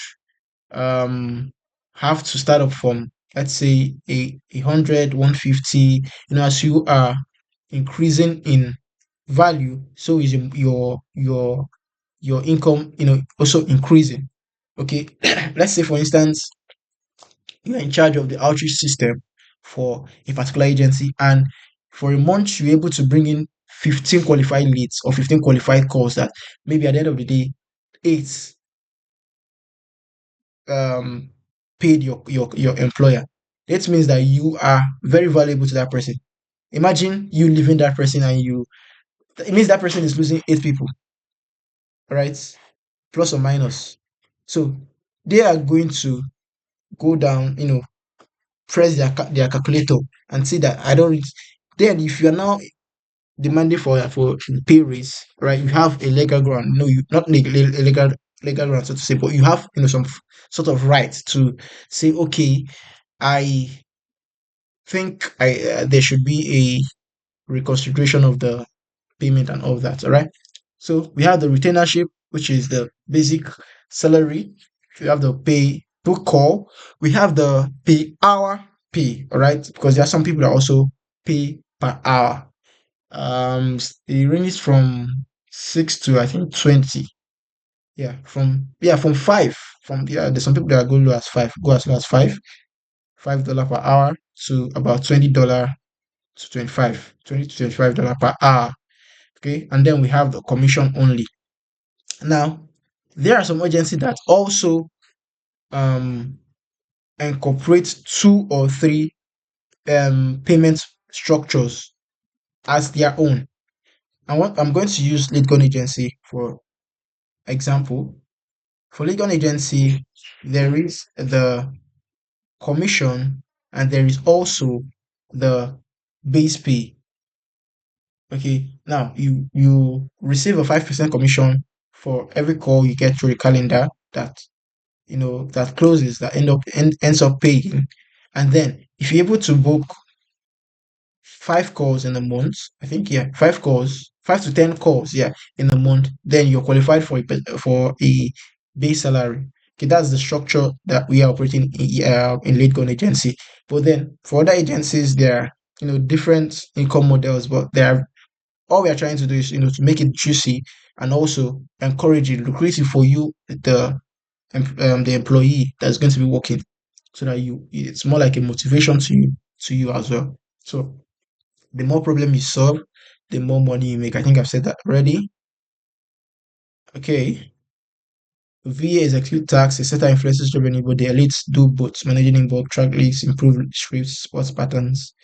um have to start up from, let's say, a 100, 150. As you are increasing in value, so is your income also increasing. Okay, let's say for instance you're in charge of the outreach system for a particular agency, and for a month you're able to bring in 15 qualified leads or 15 qualified calls that maybe at the end of the day, eight um paid your employer. It means that you are very valuable to that person. Imagine you leaving that person and you, it means that person is losing 8 people, right? Plus or minus. So they are going to go down, press their calculator and see that I don't reach. Then if you're now demanding for pay raise, right? You have a legal ground. No, you not legal ground, so to say, but you have some sort of right to say, okay, I think I there should be a reconsideration of the payment and all that. All right. So we have the retainership, which is the basic salary. We have the pay book call. We have the pay hour pay. All right, because there are some people that also pay per hour. It ranges from 6 to I think 20. Yeah, from five. There's some people that go low as five, go as low as $5 per hour to about $20 to 25, $20 to $25 per hour. Okay, and then we have the commission only. Now, there are some agencies that also um incorporate two or three payment structures as their own. I'm going to use lead gun agency for example. For lead gun agency, there is the commission and there is also the base pay. Okay, now you receive a 5% commission for every call you get through the calendar that closes, that ends up paying. And then if you're able to book 5 calls in a month, I think, yeah, 5 calls, 5 to 10 calls, yeah, in a month, then you're qualified for a base salary. Okay, that's the structure that we are operating in Lead Gun Agency. But then for other agencies, there are different income models, but there all we are trying to do is to make it juicy and also encourage it lucrative for you, the employee that's going to be working, so that it's more like a motivation to you as well. So the more problem you solve, the more money you make. I think I've said that already. Okay. VA execute tasks, a set influences revenue, but the elites do both, managing in bulk, track leaks, improve scripts, sports patterns,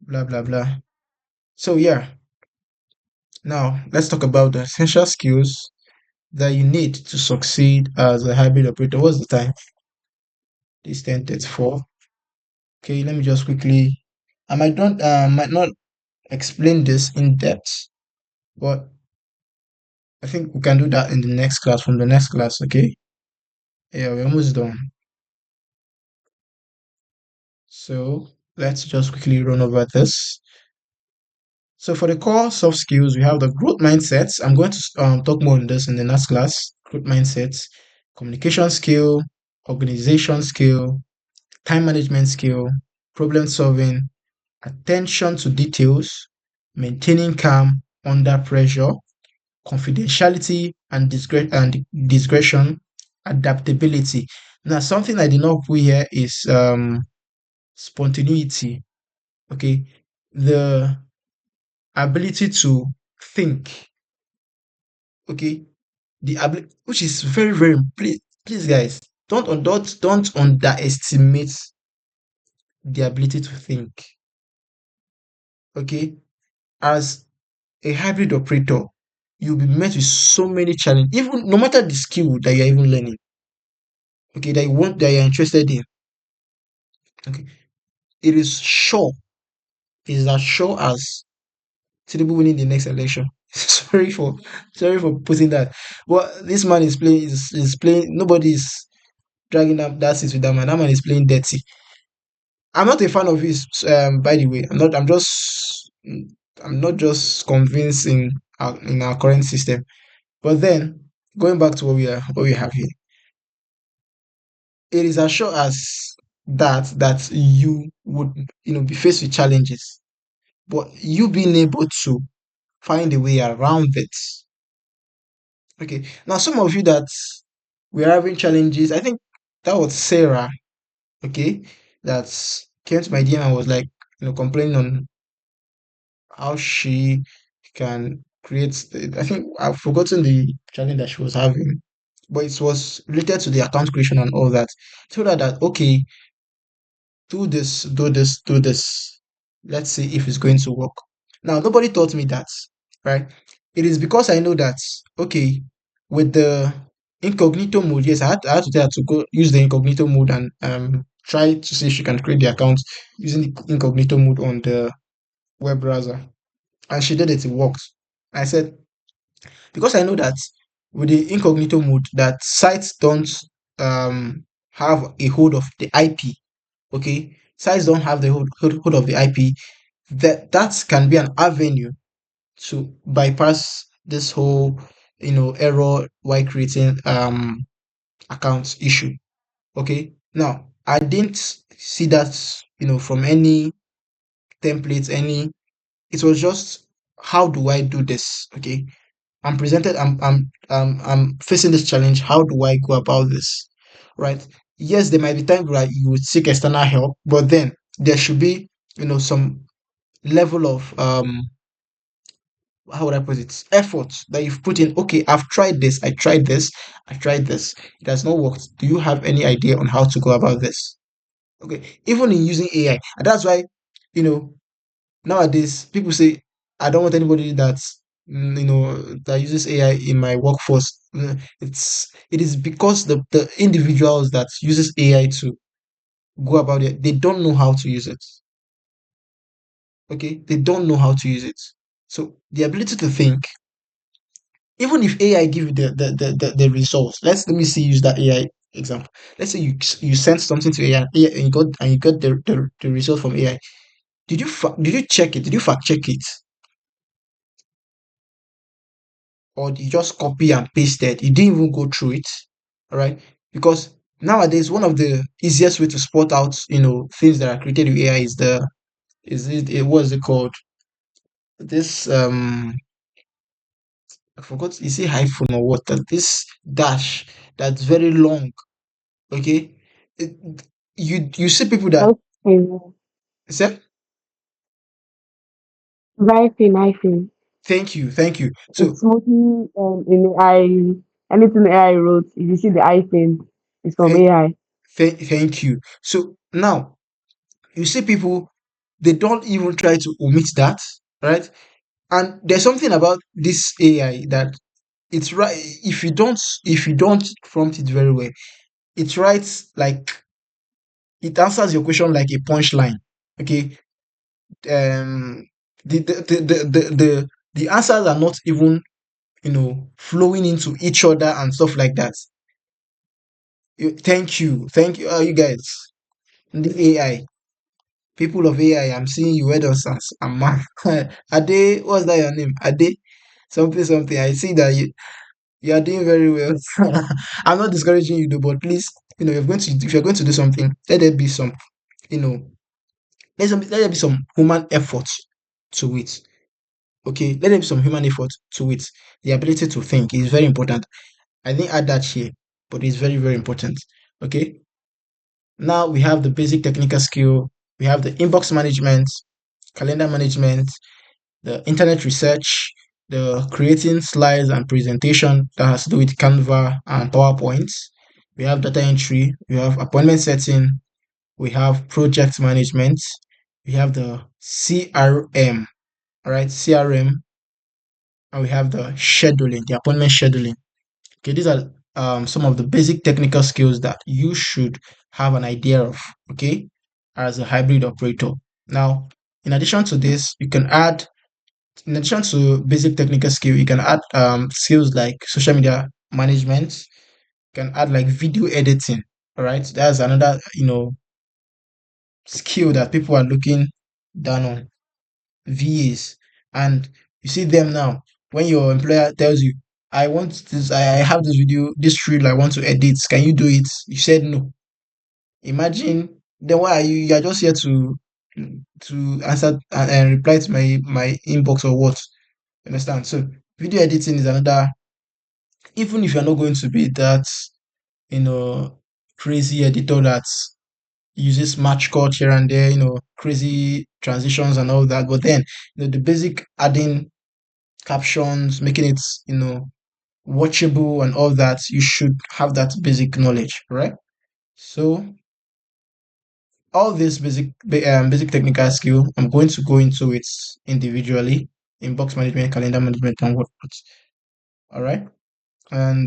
blah blah blah. So yeah, now let's talk about the essential skills that you need to succeed as a hybrid operator. What's the time? This 10:34. Okay, let me just quickly. I might not explain this in depth, but I think we can do that in the next class, from the next class. Okay. Yeah, we're almost done. So let's just quickly run over this. So for the core soft skills, we have the growth mindsets. I'm going to talk more on this in the next class. Growth mindsets, communication skill, organization skill, time management skill, problem solving, attention to details, maintaining calm under pressure, confidentiality and discretion, adaptability. Now, something I did not put here is spontaneity. Okay, the ability to think. Okay, the ability, which is very very please guys, don't underestimate the ability to think. Okay, as a hybrid operator, you'll be met with so many challenges, even no matter the skill that you're even learning, okay, that you're interested in. Okay, it is sure, it is as sure as Tinubu winning the next election. Sorry for putting that. But this man is playing. Nobody is dragging that seat with that man. That man is playing dirty. I'm not a fan of his. By the way, I'm not. I'm not just convinced in our current system. But then, going back to what we have here, it is as sure as that you would be faced with challenges, but you being able to find a way around it. Okay, now some of you that were having challenges, I think that was Sarah. Okay, that came to my DM and was like, complaining on how she can create. I think I've forgotten the challenge that she was having, but it was related to the account creation and all that. I told her that okay, do this, do this, do this. Let's see if it's going to work. Now, nobody taught me that, right? It is because I know that, okay, with the incognito mode, yes, I had to tell her to go use the incognito mode and try to see if she can create the account using the incognito mode on the web browser. And she did it, it worked. I said, because I know that with the incognito mode, that sites don't have a hold of the IP. Okay, sites don't have the hold of the IP. That can be an avenue to bypass this whole error while creating accounts issue. Okay, now I didn't see that from any templates, any. It was just, how do I do this? Okay, I'm facing this challenge. How do I go about this? Right? Yes, there might be times where you would seek external help, but then there should be some level of how would I put it, effort that you've put in. Okay, I've tried this, I tried this, it has not worked. Do you have any idea on how to go about this? Okay, even in using AI, and that's why you know nowadays people say, I don't want anybody that uses AI in my workforce. It is because the individuals that uses AI to go about it, they don't know how to use it. Okay, they don't know how to use it. So the ability to think, even if AI give you the results, let me see, use that AI example. Let's say you sent something to AI and you got the result from AI. Did you check it? Did you fact check it? Or you just copy and pasted? You didn't even go through it. All right? Because nowadays one of the easiest way to spot out, things that are created with AI what is it called? This I forgot, is it hyphen or what? This dash that's very long. Okay, it, you see people that Hyphen, say, hyphen. thank you. So It's mostly in AI. Anything AI wrote, if you see the hyphen, it's from thank AI. thank you. So now you see people, they don't even try to omit that, right? And there's something about this AI that it's right. If you don't prompt it very well, it writes like, it answers your question like a punchline. Okay, um, the answers are not even flowing into each other and stuff like that. Thank you, you guys. The AI, people of AI, I'm seeing you. Well done, sons and man. Ade, what's that your name? Ade, something something. I see that you are doing very well. I'm not discouraging you though, but please, if you're going to do something, let there be some, you know, let there be some human effort to it. Okay, let there be some human effort to it. The ability to think is very important. I didn't add that here, but it's very, very important. Okay. Now we have the basic technical skill. We have the inbox management, calendar management, the internet research, the creating slides and presentation that has to do with Canva and PowerPoint. We have data entry. We have appointment setting. We have project management. We have the CRM, all right, CRM, and we have the scheduling, the appointment scheduling. Okay, these are some of the basic technical skills that you should have an idea of, okay, as a hybrid operator. Now, in addition to this, in addition to basic technical skill, you can add skills like social media management. You can add like video editing. All right, that's another skill that people are looking down on. VAs, and you see them now. When your employer tells you, "I want this, I have this video, this reel I want to edit. Can you do it?" You said no. Imagine, then why are you? You are just here to answer and reply to my inbox or what? Understand? So video editing is another. Even if you're not going to be that, you know, crazy editor that uses match cut here and there, crazy transitions and all that. But then, the basic adding captions, making it, watchable and all that, you should have that basic knowledge, right? So all this basic technical skill, I'm going to go into it individually: inbox management, calendar management, and whatnot. All right. And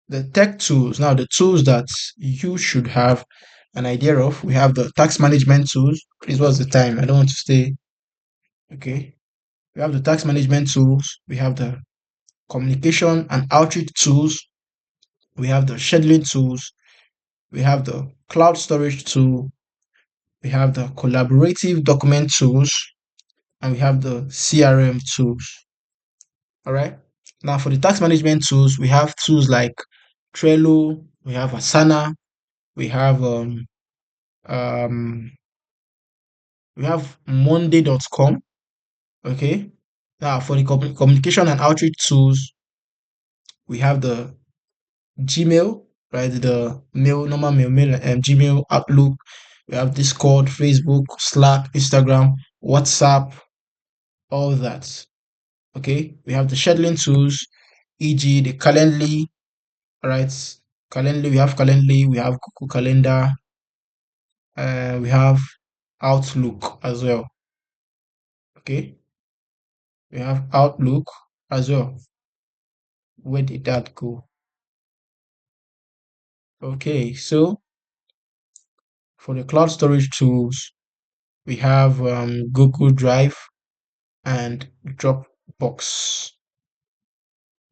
the tech tools, now the tools that you should have an idea of, we have the tax management tools. Please, what's the time? I don't want to stay. Okay. We have the tax management tools. We have the communication and outreach tools. We have the scheduling tools. We have the cloud storage tool. We have the collaborative document tools, and we have the CRM tools. All right. Now, for the tax management tools, we have tools like Trello, we have Asana, we have um, Monday.com. Okay. Now, for the communication and outreach tools, we have the Gmail, right? The Gmail, Outlook. We have Discord, Facebook, Slack, Instagram, WhatsApp, all that. Okay. We have the scheduling tools, e.g., the Calendly, right? Calendly, we have Calendly, we have Google Calendar, we have Outlook as well. Okay. We have Outlook as well. Where did that go? Okay, so for the cloud storage tools, we have Google Drive and Dropbox.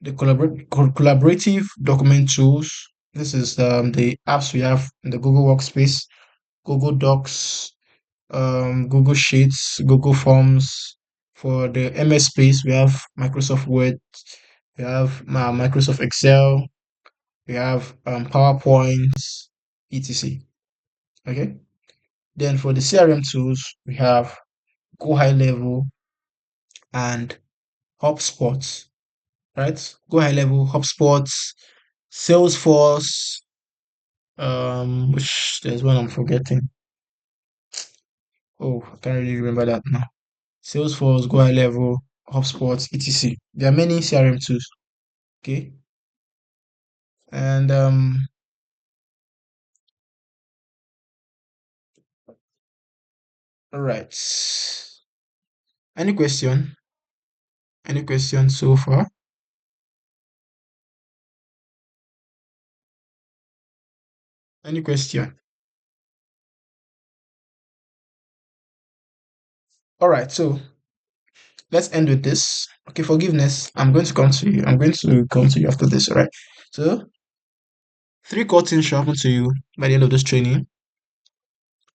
The collaborative document tools. This is the apps we have in the Google Workspace, Google Docs, Google Sheets, Google Forms. For the MS space, we have Microsoft Word, we have Microsoft Excel, we have PowerPoint, etc. Okay. Then for the CRM tools, we have Go High Level and HubSpot. Right? Go High Level, HubSpot, Salesforce. Which there's one I'm forgetting. Oh, I can't really remember that now. Salesforce, Go High Level, HubSpot, etc. There are many CRM tools. Okay. And all right. Any question? Any question so far? Any question? All right. So let's end with this. Okay, forgiveness. I'm going to come to you. I'm going to come to you after this. All right. So three core things should happen to you by the end of this training.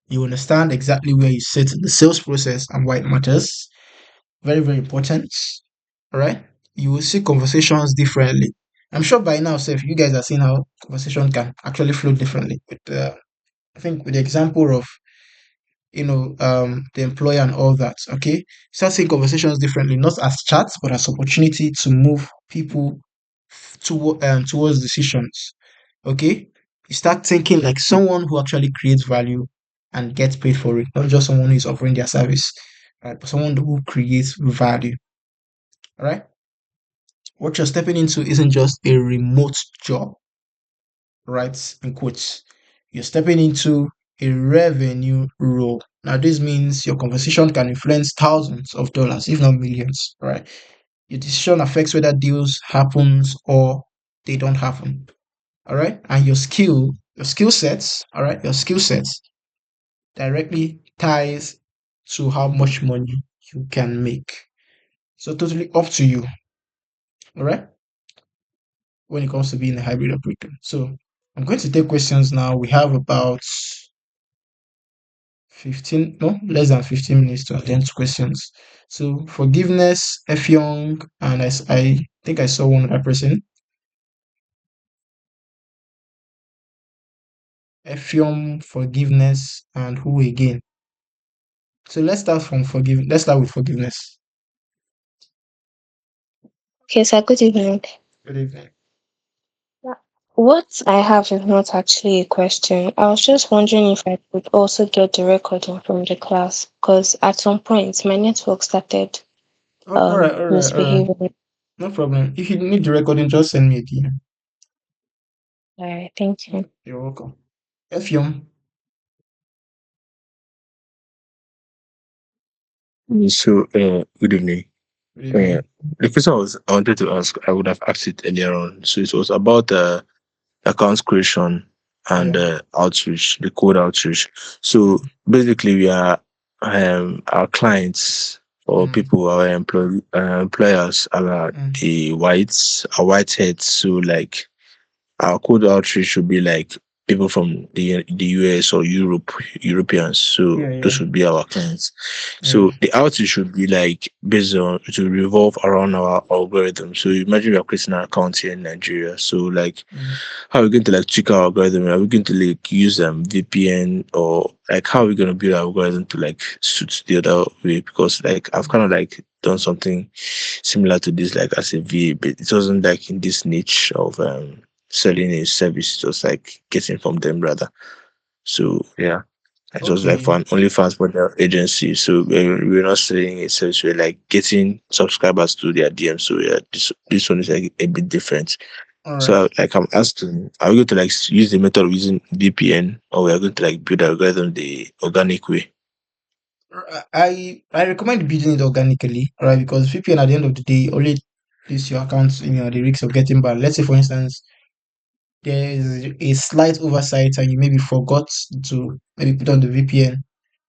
You understand exactly where you sit in the sales process and why it matters. Very, very important. All right. You will see conversations differently. I'm sure by now, Seth, you guys are seeing how conversation can actually flow differently. With I think with the example of the employer and all that. Okay, start seeing conversations differently, not as chats, but as opportunity to move people towards decisions. Okay, you start thinking like someone who actually creates value and gets paid for it, not just someone who is offering their service, right? But someone who creates value. All right. What you're stepping into isn't just a remote job, right? In quotes. You're stepping into a revenue role. Now, this means your conversation can influence thousands of dollars, if not millions, right? Your decision affects whether deals happens or they don't happen. All right. And your skill sets, all right, your skill sets directly ties to how much money you can make. So totally up to you. All right. When it comes to being a hybrid operator. So I'm going to take questions now. We have about 15, no, less than 15 minutes to attend to questions. So forgiveness, F Young, and I think I saw one other person. F Young, forgiveness, and who again? So let's start with forgiveness. Okay, sir, good evening. Good evening. What I have is not actually a question. I was just wondering if I could also get the recording from the class because at some point my network started All right. misbehaving. No problem. If you need the recording, just send me a DM. You're welcome. All right, thank you. F Young. Good evening. Good Uh, evening. the question I wanted to ask, I would have asked it earlier on. So it was about accounts creation and Yeah. outreach, the code outreach. So basically, we are our clients or Mm, people, our employers are mm, are whiteheads. So like our code outreach should be like people from the US or Europeans. So yeah, those yeah, would be our clients. yeah. So the outreach should be like based on to revolve around our algorithm. So imagine we are creating an account here in Nigeria. So like Mm, how are we going to like check our algorithm? Are we going to like use VPN, or like how are we going to build our algorithm to like suit the other way? Because like I've kind of like done something similar to this like as a VA, but it wasn't like in this niche of selling a service, just like getting from them rather. So yeah, it was like for okay. an OnlyFans model agency. So we're not selling a service, we're like getting subscribers to their DM. So yeah, this one is like a bit different. All right. So like I'm asking, are we going to like use the method of using VPN, or we are going to like build our algorithm the organic way? I recommend building it organically, all right? Because VPN at the end of the day only this your account, the risks of getting banned. Let's say, for instance, there is a slight oversight and you maybe forgot to maybe put on the VPN,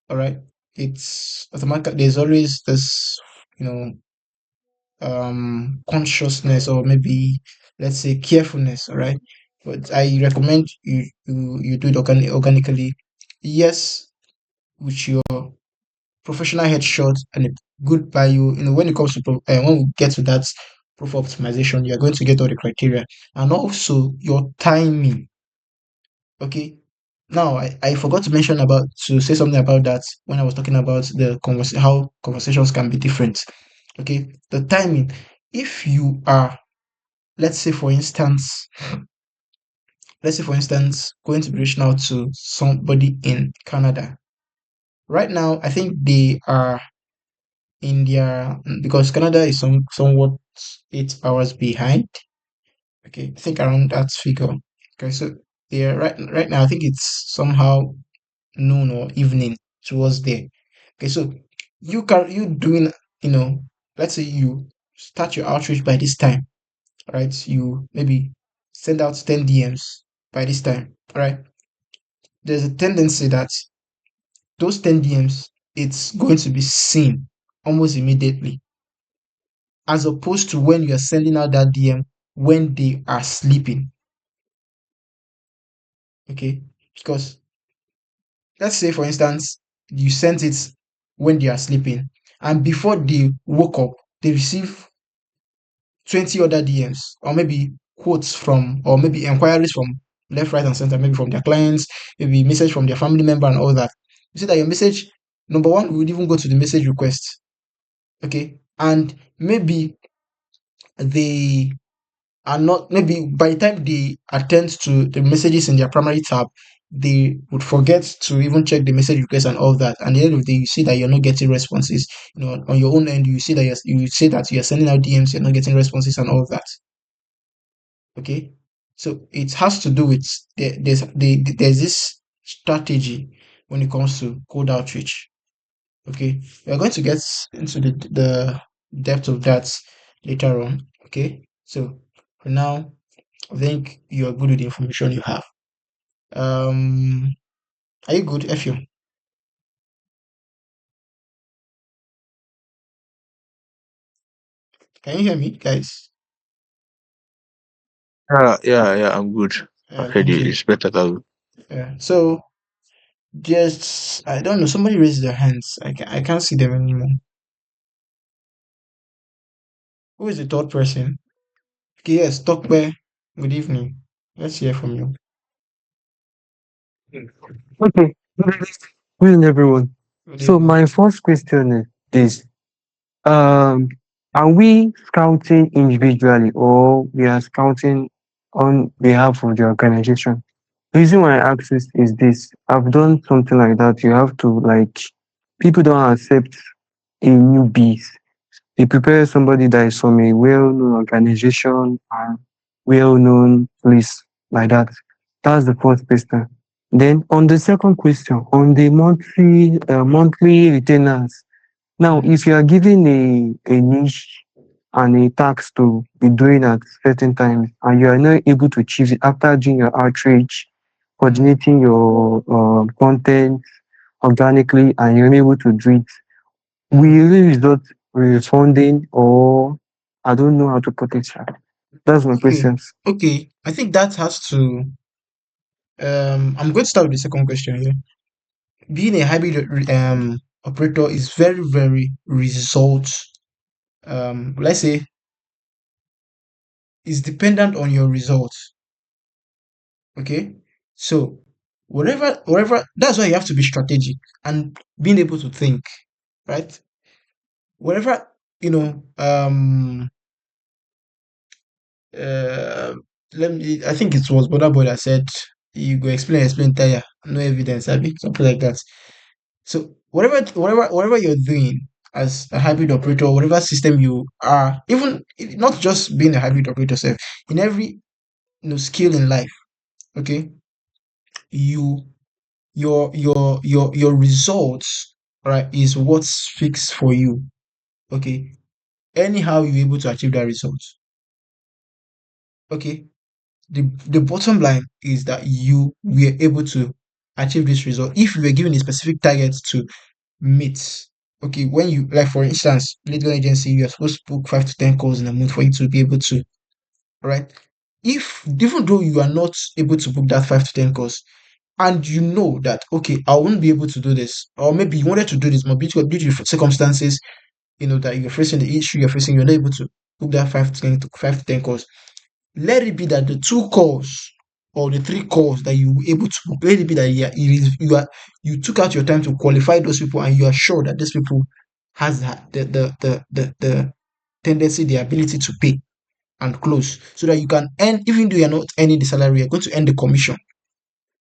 all right? It's automatic. There's always this, you know, consciousness or maybe let's say carefulness, all right? But I recommend you do it organically. Yes, with your professional headshot and a good bio. When it comes to when we get to that profile optimization, you are going to get all the criteria and also your timing. Okay. Now, I forgot to mention about to say something about that when I was talking about how conversations can be different. Okay, the timing. If you are, let's say for instance, going to be reaching out to somebody in Canada right now, I think they are India, because Canada is somewhat 8 hours behind. Okay, I think around that figure. Okay, so yeah, right now I think it's somehow noon or evening towards there. Okay, so you doing you know, let's say you start your outreach by this time, right? You maybe send out 10 DMs by this time, right? There's a tendency that those 10 DMs it's going to be seen almost immediately, as opposed to when you are sending out that DM when they are sleeping. Okay, because let's say for instance you sent it when they are sleeping, and before they woke up they receive 20 other DMs, or maybe quotes from, or maybe inquiries from left, right, and center, maybe from their clients, maybe message from their family member and all that. You see that your message, number one, would even go to the message request. Okay, and maybe they are not, maybe by the time they attend to the messages in their primary tab, they would forget to even check the message request and all that. And at the end of the day, you see that you're not getting responses. On your own end, you see that you say that you're sending out DMs, you're not getting responses and all that. Okay, so it has to do with there's this strategy when it comes to cold outreach. Okay, we are going to get into the depth of that later on. Okay, so for now, I think you're good with the information you have. Um, are you good, Efio? Can you hear me, guys? Yeah, I'm good. I've heard Thank you. you. It's better that way. So just I don't know. Somebody raised their hands. I can't see them anymore. Who is the third person? Okay, yes, Tokwe. Good evening. Let's hear from you. Okay, good evening, everyone. Good So evening. my first question is this: Are we scouting individually or we are scouting on behalf of the organization? The reason why I ask this is this: I've done something like that. You have to like people don't accept a newbie. They prepare somebody that is from a well-known organization and well-known place like that. That's the first question. Then on the second question, on the monthly retainers, Now, mm, if you are given a niche and a task to be doing at certain times, and you are not able to achieve it after doing your outreach, mm. coordinating your content organically, and you're unable to do it, will Mm. you result refunding, or I don't know how to put it, sha. That's my Okay, questions. okay. I think that has to. I'm going to start with the second question here. Being a hybrid operator is very, very result. Let's say is dependent on your results. Okay, so whatever. That's why you have to be strategic and being able to think, right? Whatever you know. Uh, Let me. I think it was Brother Boy that said you go explain, tire, no evidence, Abi, something like that. So whatever you're doing as a hybrid operator, whatever system you are, even not just being a hybrid operator, self, in every skill in life, okay, you your results, right, is what speaks for you. Okay. Anyhow you're able to achieve that result. Okay. The bottom line is that you were able to achieve this result if you were given a specific target to meet. Okay, when you, like, for instance, lead gen agency, you're supposed to book 5 to 10 calls in a month for you to be able to, right? If even though you are not able to book that 5 to 10 calls, and you know that okay, I won't be able to do this, or maybe you wanted to do this, but due to circumstances, that you're facing, the issue you're facing, you're not able to book that 5 to 10 calls. Let it be that the 2 calls or the 3 calls that you were able to book, let it be that you took out your time to qualify those people, and you are sure that these people has the tendency, the ability to pay and close, so that you can earn, even though you're not earning the salary, you're going to earn the commission.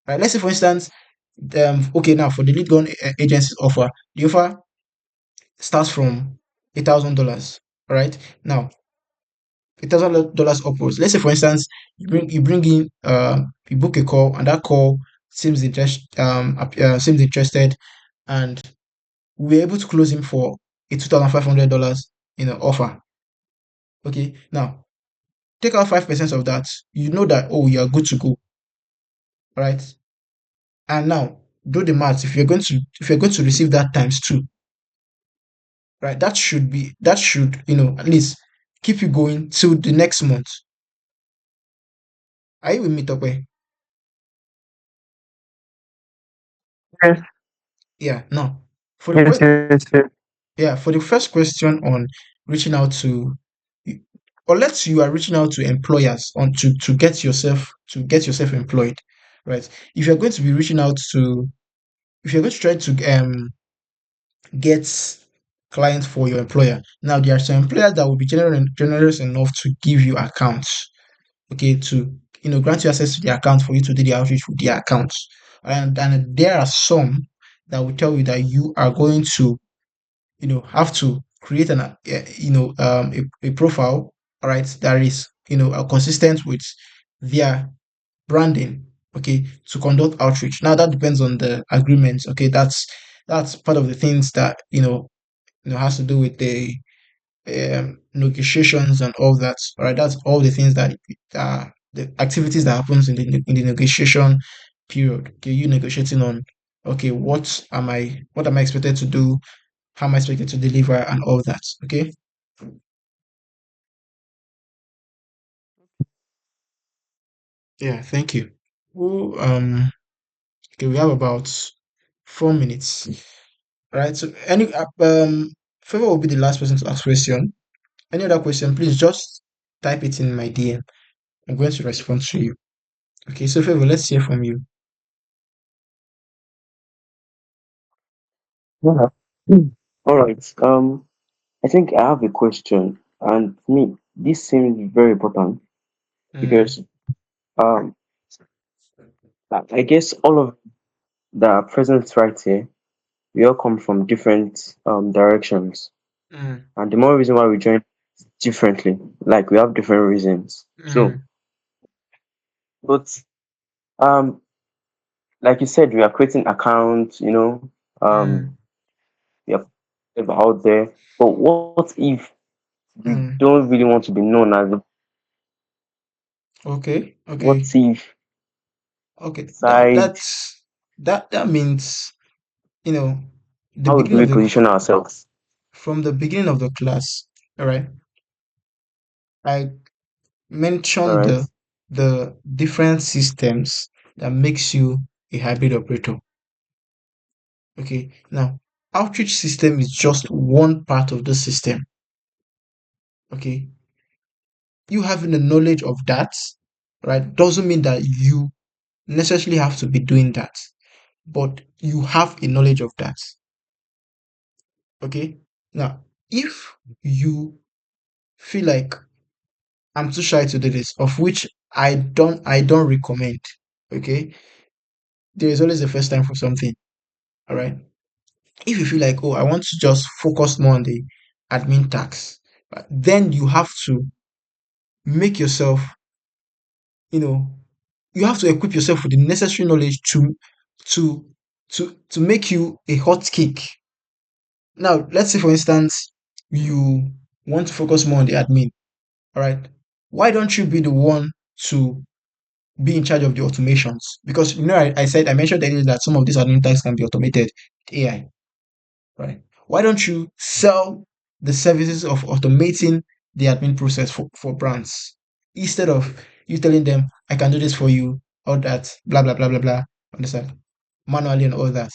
Right? Let's say, for instance, okay, now for the lead gun agency's offer, the offer starts from $8,000. Right? Now, $8,000 upwards. Let's say, for instance, you bring in you book a call, and that call seems interested, and we're able to close him for a $2,500 offer. Okay, now take out 5% of that. You know that, oh, you are good to go, right? And now do the math. If you're going to receive that times two, right? That should at least keep you going till the next month. Are you with me, Tope? Yes, Yeah. Now, for the yes, que- yes, yes. yeah, for the first question on reaching out to, or let's you are reaching out to employers on to get yourself employed, right? If you're going to be reaching out to, if you're going to try to get clients for your employer, now there are some employers that will be generous enough to give you accounts, okay, to grant you access to their account for you to do the outreach with their accounts, and there are some that will tell you that you are going to have to create a profile, all right, that is consistent with their branding, okay, to conduct outreach. Now that depends on the agreements, okay. That's part of the things that has to do with the negotiations and all that. All right, that's all the things that the activities that happens in the negotiation period. Okay, you negotiating on, okay, what am I expected to do, how am I expected to deliver, and all that. Okay. Yeah. Thank you. Okay, we have about 4 minutes. Right. So Favor will be the last person to ask question. Any other question, please just type it in my DM. I'm going to respond to you. Okay, so Favor, let's hear from you. Yeah. All right. I think I have a question, and to me, this seems very important Mm, because um, I guess all of the present right here, we all come from different directions, mm, and the more reason why we join differently, like we have different reasons. So, mm, but um, like you said, we are creating accounts. mm, We are out there. But what if we Mm. don't really want to be known as the Okay. what Okay. if Okay. side? That means, you know, the How do beginning we of the position ourselves? from the beginning of the class, all right, I All mentioned right. the different systems that makes you a hybrid operator. Okay. Now, outreach system is just one part of the system. Okay. You having the knowledge of that, right, doesn't mean that you necessarily have to be doing that, but you have a knowledge of that. Okay. Now, if you feel like I'm too shy to do this, of which I don't recommend. Okay. There is always a first time for something. All right. If you feel like, oh, I want to just focus more on the admin tasks, right, then you have to make yourself, you know, you have to equip yourself with the necessary knowledge to to make you a hot cake. Now, let's say for instance, you want to focus more on the admin. All right. Why don't you be the one to be in charge of the automations? Because I mentioned earlier that some of these admin tasks can be automated with AI. Right? Why don't you sell the services of automating the admin process for brands instead of you telling them, I can do this for you, all that, blah, blah, blah, blah, blah, understand? Manually and all that.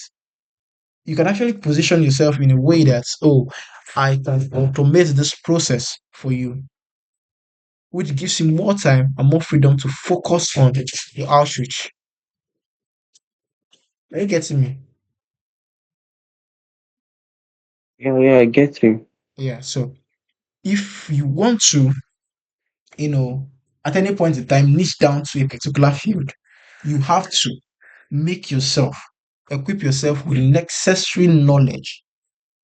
You can actually position yourself in a way that, oh, I can automate this process for you, which gives you more time and more freedom to focus on your outreach. Are you getting me? Yeah, yeah, I get you. Yeah. So if you want to, you know, at any point in time niche down to a particular field, you have to make yourself, equip yourself with necessary knowledge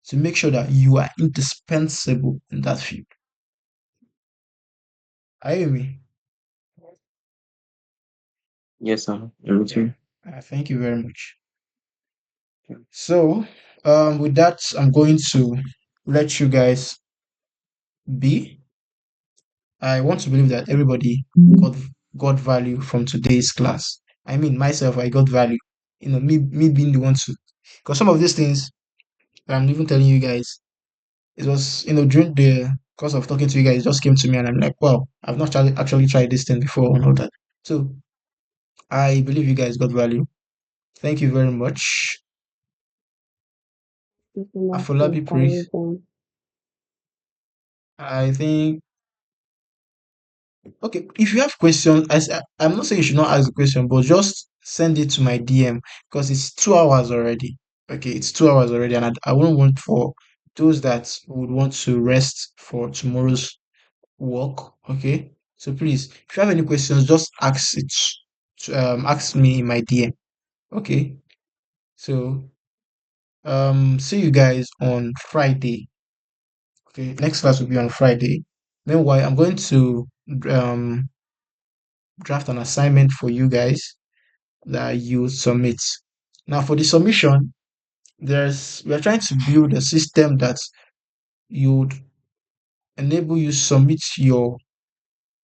to make sure that you are indispensable in that field. Are you with me? Yes, sir. I'm with Yeah. you. Thank you very much. So, with that, I'm going to let you guys be. I want to believe that everybody got value from today's class. I mean, myself, I got value. Me being the one to, because some of these things that I'm even telling you guys, it was during the course of talking to you guys, it just came to me, and I'm like, wow, I've not actually tried this thing before and all that. So I believe you guys got value. Thank you very much. Thank you so much for Afolabi, please. encouraging. I think okay. If you have questions, I'm not saying you should not ask the question, but just send it to my DM because it's 2 hours already. Okay, it's 2 hours already, and I wouldn't want for those that would want to rest for tomorrow's work. Okay, so please, if you have any questions, just ask me in my DM. Okay, so see you guys on Friday. Okay, next class will be on Friday. Meanwhile, I'm going to um draft an assignment for you guys that you submit. Now, for the submission, we are trying to build a system that would enable you submit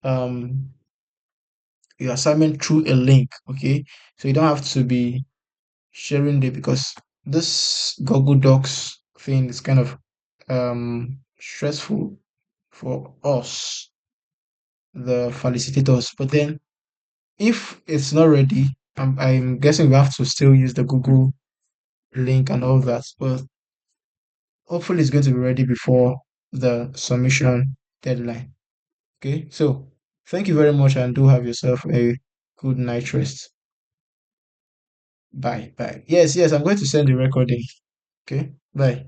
um your assignment through a link. Okay, so you don't have to be sharing it because this Google Docs thing is kind of stressful for us, the facilitators. But then if it's not ready, I'm guessing we have to still use the Google link and all that. But hopefully, it's going to be ready before the submission deadline. Okay, so thank you very much and do have yourself a good night rest. Bye. Bye. Yes, I'm going to send the recording. Okay, bye.